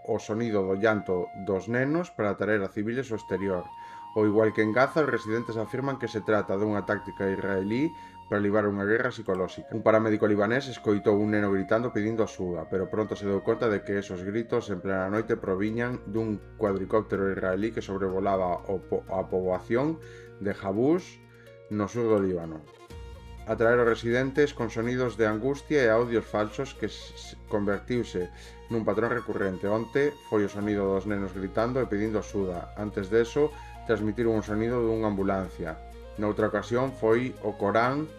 o sonido do llanto dos nenos para atraer a civiles ao exterior. Ao igual que en Gaza, os residentes afirman que se trata dunha táctica israelí para libar unha guerra psicolóxica. Un paramédico libanés escoitou un neno gritando pedindo axuda, pero pronto se deu conta de que esos gritos en plena noite proviñan dun cuadricóptero israelí que sobrevolaba a poboación de Jabús no sur do Líbano. Atraer os residentes con sonidos de angustia e audios falsos que convertiuse nun patrón recurrente. Onte foi o sonido dos nenos gritando e pedindo axuda. Antes deso, transmitiron un sonido dunha ambulancia. Noutra ocasión foi o Corán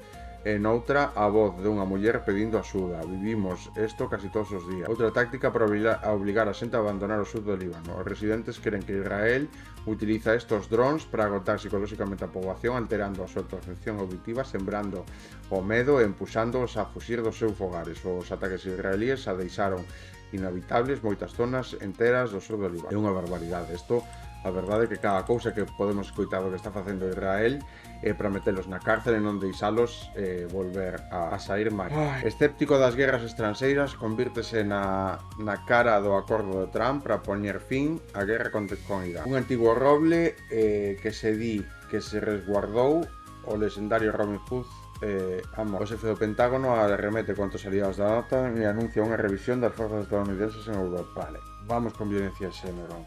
e noutra a voz dunha muller pedindo axuda. Vivimos isto casi todos os días. Outra táctica para obligar a xente a abandonar o sur do Líbano. Os residentes queren que Israel utiliza estos drones para agotar psicolóxicamente a poboación, alterando a súa percepción auditiva, sembrando o medo e empuxándoos a fuxir dos seus fogares. Os ataques israelíes a deixaron inhabitables moitas zonas enteras do sur do Líbano. É unha barbaridade. Isto A verdade é que cada cousa que podemos escoitar do que está facendo Israel é para metelos na cárcel e non deixalos volver a sair máis. Escéptico das guerras estranxeiras, convírtese na cara do acordo de Trump para poñer fin á guerra con Irán. Un antigo roble que se di que se resguardou o lexendario Robin Hood o xefe do Pentágono arremete contra os aliados da OTAN e anuncia unha revisión das forzas estadounidenses en Europa. Vale, vamos con violencia de xénero.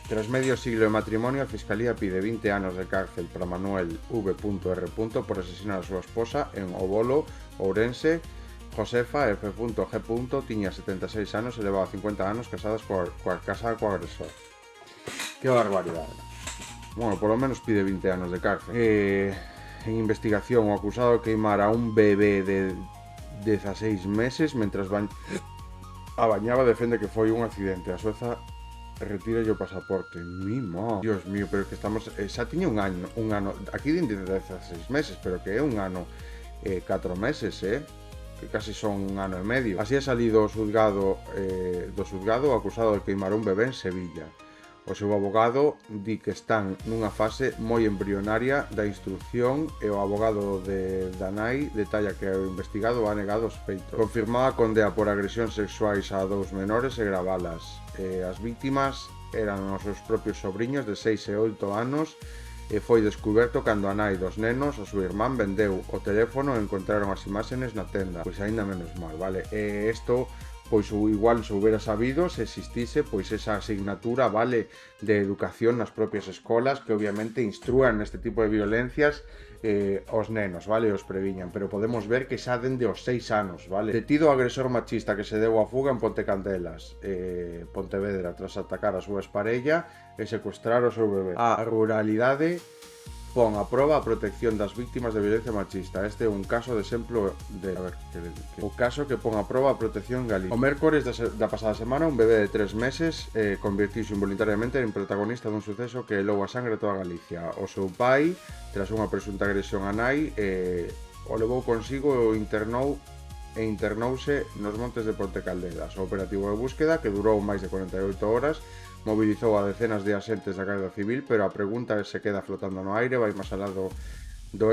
Tras medio siglo de matrimonio, a Fiscalía pide 20 anos de cárcel para Manuel V.R. por asesinar a súa esposa en Obolo, Ourense. Josefa F.G. tiña 76 anos e levaba 50 anos casada co agresor. Que barbaridade. Bueno, polo menos pide 20 anos de cárcel. En investigación, o acusado de queimar a un bebé de 16 meses mentras a bañaba defende que foi un accidente. A Sueza retira o pasaporte. Mimo. Dios mío, pero que estamos... xa tiña un ano. Aquí din de 16 meses, pero que é un ano 4 meses, que casi son un ano e medio. Así ha salido do xulgado acusado de queimar un bebé en Sevilla. O seu abogado di que están nunha fase moi embrionaria da instrucción e o abogado de Danai detalla que o investigado ha negado os feitos. Confirmaba a condea por agresións sexuais a 2 menores e gravalas. As víctimas eran os seus propios sobriños de 6 e 8 anos e foi descuberto cando a nai dos nenos, a súa irmán, vendeu o teléfono e encontraron as imaxes na tenda. Pois aínda menos mal, vale? Isto... pois igual se houbera sabido se existise pois esa asignatura, vale, de educación nas propias escolas que obviamente instrúan neste tipo de violencias os nenos, vale, os previñan, pero podemos ver que xa dende os 6 anos, vale. Detido o agresor machista que se deu a fuga en Ponte Candelas, Pontevedra, tras atacar a súa exparella e secuestrar o seu bebé. A ruralidade pon a proba a protección das víctimas de violencia machista. Este é un caso de exemplo de... O caso que pon a proba a protección en Galicia. O mércores da pasada semana, un bebé de 3 meses convertiuse involuntariamente en protagonista dun suceso que helou a sangre a toda Galicia. O seu pai, tras unha presunta agresión a nai, o levou consigo e internouse nos montes de Ponte Caldelas. O operativo de búsqueda, que durou máis de 48 horas, mobilizou a decenas de axentes da Garda Civil, pero a pregunta se queda flotando no aire, vai máis alá do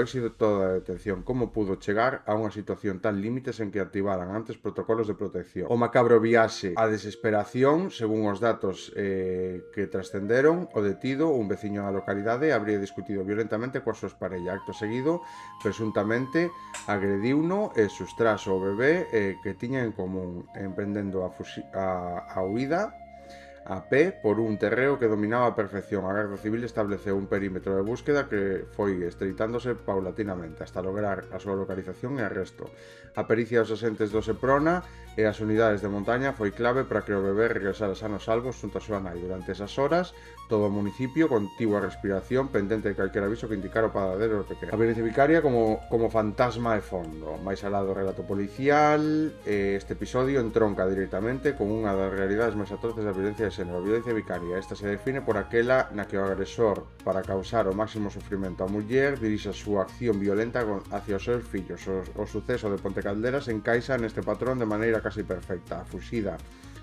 éxito de toda a detención. Como pudo chegar a unha situación tan límite sen que activaran antes protocolos de protección? O macabro viaxe a desesperación, según os datos que trascenderon, o detido, un veciño da localidade, habría discutido violentamente coa súa parella. Acto seguido, presuntamente, agrediuno e sustraso o bebé que tiña en común, emprendendo a huida a pé por un terreo que dominaba a perfección. A Garda Civil estableceu un perímetro de búsqueda que foi estreitándose paulatinamente hasta lograr a súa localización e arresto. A pericia dos axentes do Seprona e as unidades de montaña foi clave para que o bebé regresara sano salvo xunto a súa nai. Durante esas horas, todo o municipio contivo a respiración pendente de calquer aviso que indicara o paradero do pequeno. A violencia vicaria como fantasma de fondo. Mais alá do relato policial, este episodio entronca directamente con unha das realidades máis atroces da violencia de xénero. A violencia vicaria, esta se define por aquela na que o agresor, para causar o máximo sufrimento á muller, dirixe a súa acción violenta hacia os seus fillos. O suceso de Ponte Caldelas encaixa neste patrón de maneira casi perfecta. A fuxida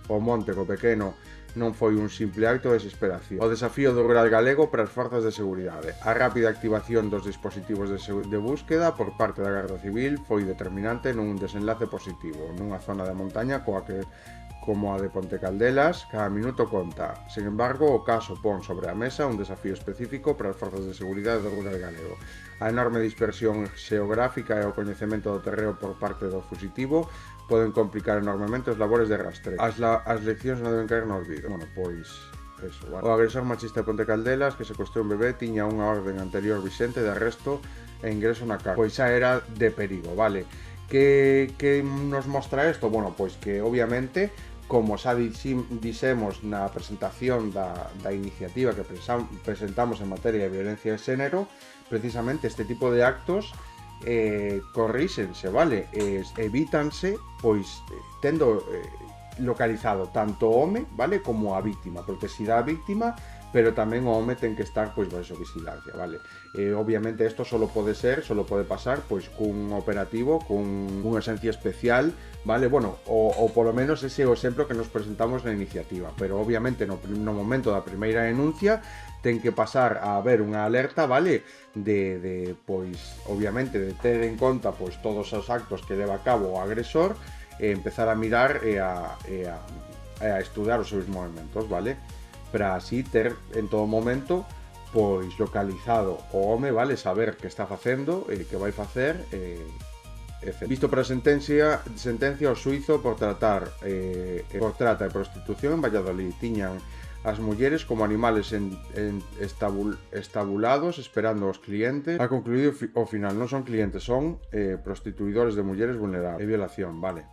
ao monte co pequeno non foi un simple acto de desesperación. O desafío do rural galego para as forzas de seguridade. A rápida activación dos dispositivos de búsqueda por parte da Garda Civil foi determinante nun desenlace positivo, nunha zona de montaña como a de Ponte Caldelas, cada minuto conta. Sen embargo, o caso pon sobre a mesa un desafío específico para as forzas de seguridade do rural galego. A enorme dispersión xeográfica e o coñecemento do terreo por parte do fusitivo poden complicar enormemente os labores de rastreo. As leccións non deben caer no olvido. Bueno, pois... eso, vale. O agresor machista de Ponte Caldelas que secuestrou un bebé tiña unha orden anterior vixente de arresto e ingreso na cárcel. Pois xa era de perigo, vale? Que nos mostra isto? Bueno, pois que obviamente, como xa dixemos na presentación da iniciativa que presentamos en materia de violencia de xénero, precisamente este tipo de actos corríxense, vale? Evítanse, pois, tendo localizado tanto o home, vale, como a víctima, porque se dá a víctima, pero tamén o home ten que estar pois baixo vigilancia, vale? Obviamente isto só pode pasar pois cun operativo, cunha esencia especial, vale? Bueno, o polo menos ese é o exemplo que nos presentamos na iniciativa, pero obviamente no momento da primeira denuncia ten que pasar a haber unha alerta, vale? De pois, obviamente, de ter en conta pois todos os actos que leva a cabo o agresor e empezar a mirar e a estudar os seus movimentos, vale? Para así ter en todo momento pois localizado o home, vale? Saber que está facendo e que vai facer, etc. Visto para a sentencia o xuizo por trata e prostitución en Valladolid. Tiñan as mulleres como animales estabulados esperando aos clientes. Ha concluído o final, non son clientes, son prostituidores de mulleres vulnerables e violación, vale?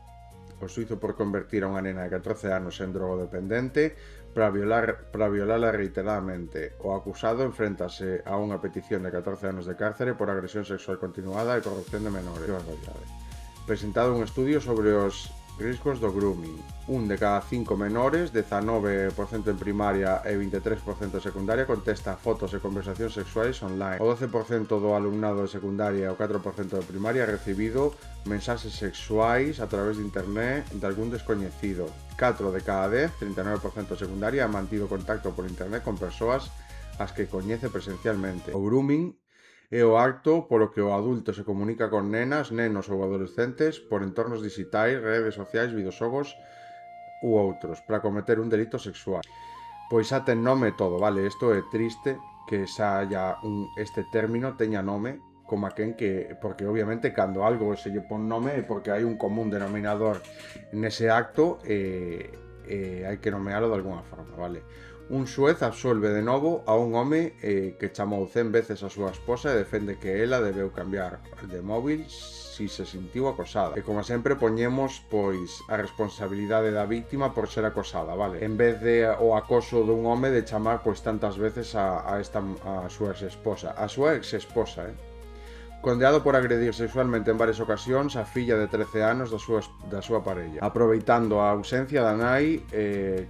O xuizo por convertir a unha nena de 14 anos en drogodependente para violarla reiteradamente. O acusado enfréntase a unha petición de 14 anos de cárcere por agresión sexual continuada e corrupción de menores. Que barbaridade. Presentado un estudio sobre os riscos do grooming. Un de cada 5 menores, 19% en primaria e 23% en secundaria, contesta fotos e conversacións sexuais online. O 12% do alumnado de secundaria e o 4% de primaria ha recibido mensaxes sexuais a través de internet de algún descoñecido. 4 de cada 10, 39% de secundaria, ha mantido contacto por internet con persoas as que coñece presencialmente. O grooming é o acto polo que o adulto se comunica con nenas, nenos ou adolescentes por entornos digitais, redes sociais, videoxogos ou outros, para cometer un delito sexual. Pois xa ten nome todo, vale? Isto é triste que xa haya este término teña nome, como aquén que, porque obviamente cando algo se lle pon nome é porque hai un común denominador nese acto e hai que nomealo de alguna forma, vale? Un xuez absolve de novo a un home que chamou 100 veces a súa esposa e defende que ela debeu cambiar de móvil si se sentiu acosada. E como sempre poñemos pois a responsabilidade da víctima por ser acosada, vale? En vez de o acoso dun home de chamar pois tantas veces a súa ex-esposa. A súa ex-esposa, Condeado por agredir sexualmente en varias ocasións a filla de 13 anos da súa parella, aproveitando a ausencia da nai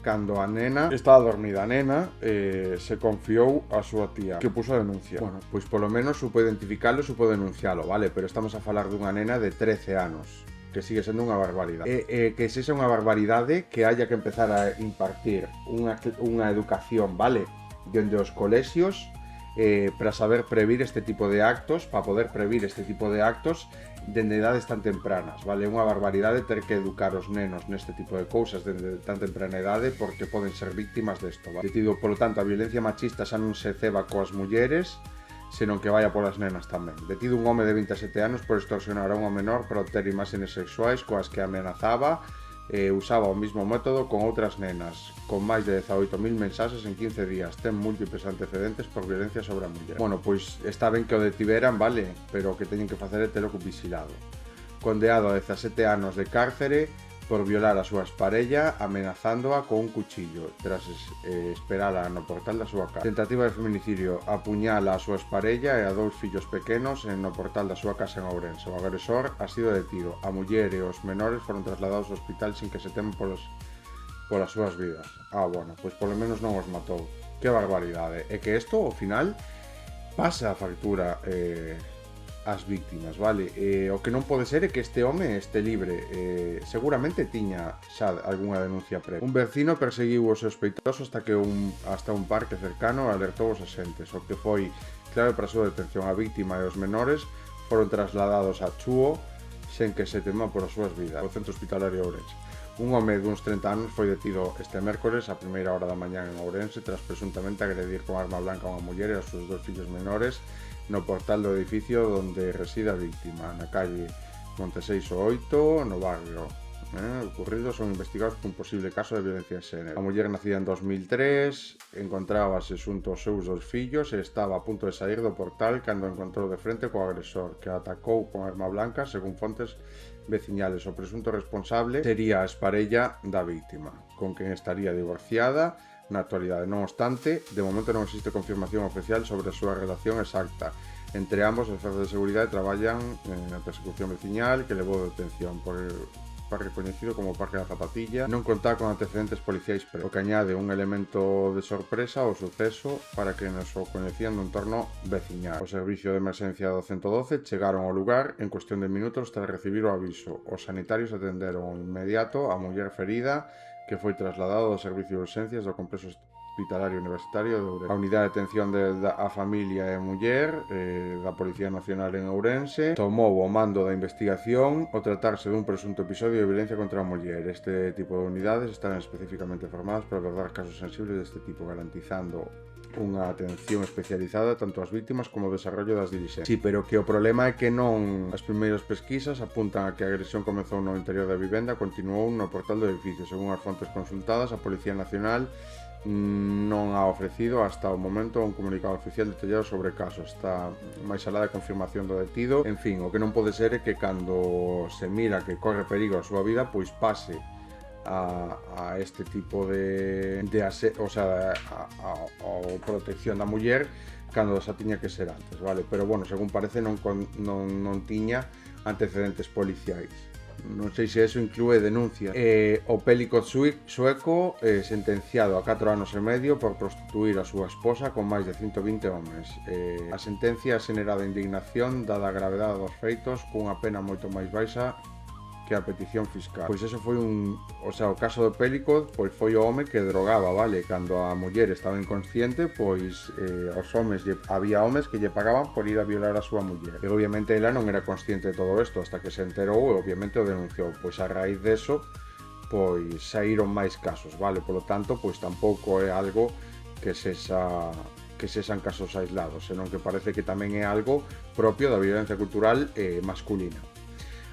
cando a nena estaba dormida. A nena se confiou a súa tía, que puso a denuncia. Bueno, pois polo menos supo identificalo e supo denuncialo, vale? Pero estamos a falar dunha nena de 13 anos, que sigue sendo unha barbaridade. Que sexa unha barbaridade que haya que empezar a impartir unha educación, vale? Dende os colexios, para saber previr este tipo de actos, para poder previr este tipo de actos dende edades tan tempranas, vale? É unha barbaridade ter que educar os nenos neste tipo de cousas dende tan temprana idade porque poden ser víctimas desto, vale? Detido, polo tanto, a violencia machista xa non se ceba coas mulleres, senón que vaya polas nenas tamén. Detido un home de 27 anos por extorsionar a unha menor para obter imaxes sexuais coas que amenazaba usaba o mismo método con outras nenas, con máis de 18.000 mensaxes en 15 días. Ten múltiples antecedentes por violencia sobre a muller. Bueno, pois está ben que o detiveran, vale? Pero o que teñen que facer é telo vigilado. Condeado a 17 anos de cárcere por violar a súa parella amenazándoa con un cuchillo tras esperala no portal da súa casa. Tentativa de feminicidio, apuñala a súa parella e a 2 fillos pequenos no portal da súa casa en Ourense. O agresor ha sido detido. A muller e os menores foron trasladados ao hospital sin que se temen polas súas vidas. Bueno, pois polo menos non os matou. Que barbaridade. É que isto, ao final, pasa a factura as víctimas, vale? O que non pode ser é que este home este libre. Seguramente tiña xa algunha denuncia previa. Un vecino perseguiu o sospeitoso hasta un parque cercano e alertou os axentes, o que foi clave para a súa detención. A víctima e os menores foron trasladados a Chúo sen que se tema por as súas vidas, ao centro hospitalario Ourense. Un home duns 30 anos foi detido este mércores a primeira hora da mañá en Ourense tras presuntamente agredir con arma blanca a unha muller e aos seus 2 fillos menores no portal do edificio onde reside a víctima, na calle Monte 6 o 8, no barrio. Ocurridos son investigados por un posible caso de violencia de xénero. A muller nacida en 2003 encontrábase xunto aos seus 2 fillos e estaba a punto de sair do portal cando encontrou de frente co agresor, que a atacou con arma blanca, según fontes veciñales. O presunto responsable sería a exparella da víctima, con quen estaría divorciada na actualidade. Non obstante, de momento non existe confirmación oficial sobre a súa relación exacta. Entre ambos, as forzas de seguridade traballan na persecución veciñal que levou a detención. parque coñecido como Parque da Zapatilla, non contar con antecedentes policiais o que añade un elemento de sorpresa ao suceso para que nos o coñecían no entorno veciñal. O servicio de emerxencia do 112 chegaron ao lugar en cuestión de minutos tras recibir o aviso. Os sanitarios atenderon ao inmediato a muller ferida que foi trasladado ao servicio de urxencias do complexo hospitalario universitario de Ourense. A unidade de atención a familia e muller da Policía Nacional en Ourense tomou o mando da investigación ao tratarse dun presunto episodio de violencia contra a muller. Este tipo de unidades están especificamente formadas para abordar casos sensibles deste tipo, garantizando unha atención especializada tanto ás vítimas como ao desarrollo das dilixencias. Sí, pero que o problema é que non as primeiras pesquisas apuntan a que a agresión comezou no interior da vivenda, continuou no portal do edificio. Según as fontes consultadas, a Policía Nacional non ha ofrecido hasta o momento un comunicado oficial detallado sobre o caso. Está máis alá da confirmación do detido. En fin, o que non pode ser é que cando se mira que corre perigo a súa vida, pois pase a este tipo de protección da muller cando xa tiña que ser antes, vale? Pero bueno, según parece non tiña antecedentes policiais. Non sei se eso inclúe denuncias. O pélico sueco sentenciado a 4 anos e medio por prostituir a súa esposa con máis de 120 homes. A sentencia ha generado indignación dada a gravedade dos feitos, cunha pena moito máis baixa que a petición fiscal. Pois eso foi o caso do pélico, pois foi o home que drogaba, vale? Cando a muller estaba inconsciente, pois había homes que lle pagaban por ir a violar a súa muller. E obviamente ela non era consciente de todo isto hasta que se enterou e obviamente o denunciou. Pois a raíz deso, pois saíron máis casos, vale? Polo tanto, pois tampouco é algo que sexan casos aislados, senón que parece que tamén é algo propio da violencia cultural masculina.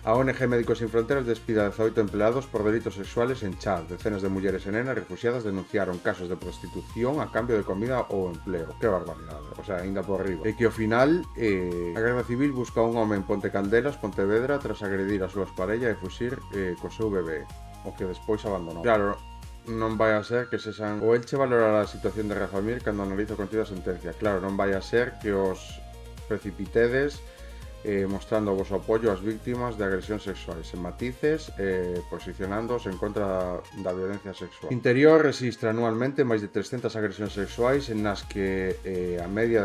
A ONG Médicos Sin Fronteras despide a 18 empleados por delitos sexuales en Chad. Decenas de mulleres e nenas refugiadas denunciaron casos de prostitución a cambio de comida ou empleo. Que barbaridade, o sea, ainda por riba. E que ao final a Garda Civil busca un home en Ponte Candelas, Pontevedra, tras agredir a súas parellas e fuxir co seu bebé, o que despois abandonou. Claro, non vai a ser que sexan... O Elche valorará a situación de Rafa Mir cando analiza o contido da sentencia. Claro, non vai a ser que os precipitedes mostrando o voso apoio ás víctimas de agresións sexuais en matices, posicionándoos en contra da violencia sexual. Interior registra anualmente máis de 300 agresións sexuais nas que media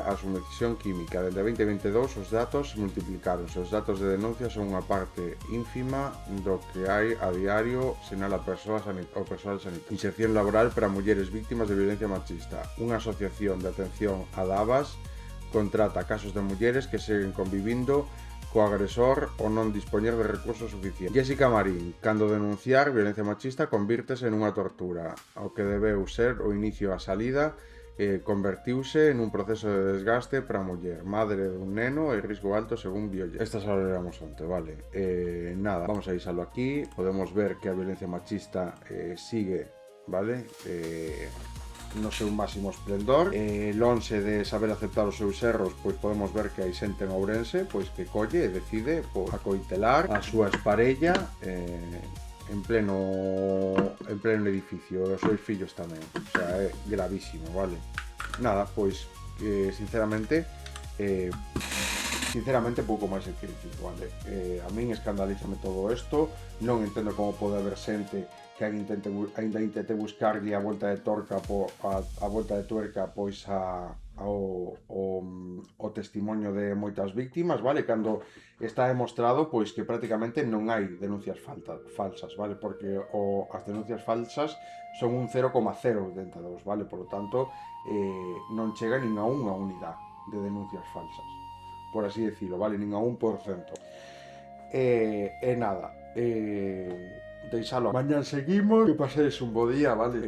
a submersión química. Desde 2022 os datos multiplicaronse. Os datos de denuncia son unha parte ínfima do que hai a diario, sinala o persoal sanitario. Inserción laboral para mulleres víctimas de violencia machista. Unha asociación de atención a Davas contrata casos de mulleres que seguen convivindo co agresor ou non dispoñer de recursos suficientes. Jessica Marín, cando denunciar violencia machista convírtese nunha tortura. O que debeu ser o inicio a salida convertiuse nun proceso de desgaste para a muller, madre dun neno e risco alto según Biolle. Estas xa lo leamos onte, vale? Nada, vamos a deixalo aquí. Podemos ver que a violencia machista sigue, vale? No seu máximo esplendor. Lonxe de saber aceptar os seus erros, pois podemos ver que hai xente en Ourense pois que colle e decide acoitelar a súa exparella en pleno edificio, e os seus fillos tamén. O sea, é gravísimo, vale? Nada, pois sinceramente pouco máis en crítico, vale? A min escandalízame todo isto. Non entendo como pode haber xente que ainda intente buscarlle a volta de tuerca pois ao testimonio de moitas víctimas, vale? Cando está demostrado pois que prácticamente non hai denuncias falsas, vale? Porque as denuncias falsas son un 0,082, vale? Por lo tanto, non chega nin a unha unidade de denuncias falsas, por así decirlo, vale? Nin a 1%. Nada, deixalo. Mañan seguimos, que paséis un bo día, vale?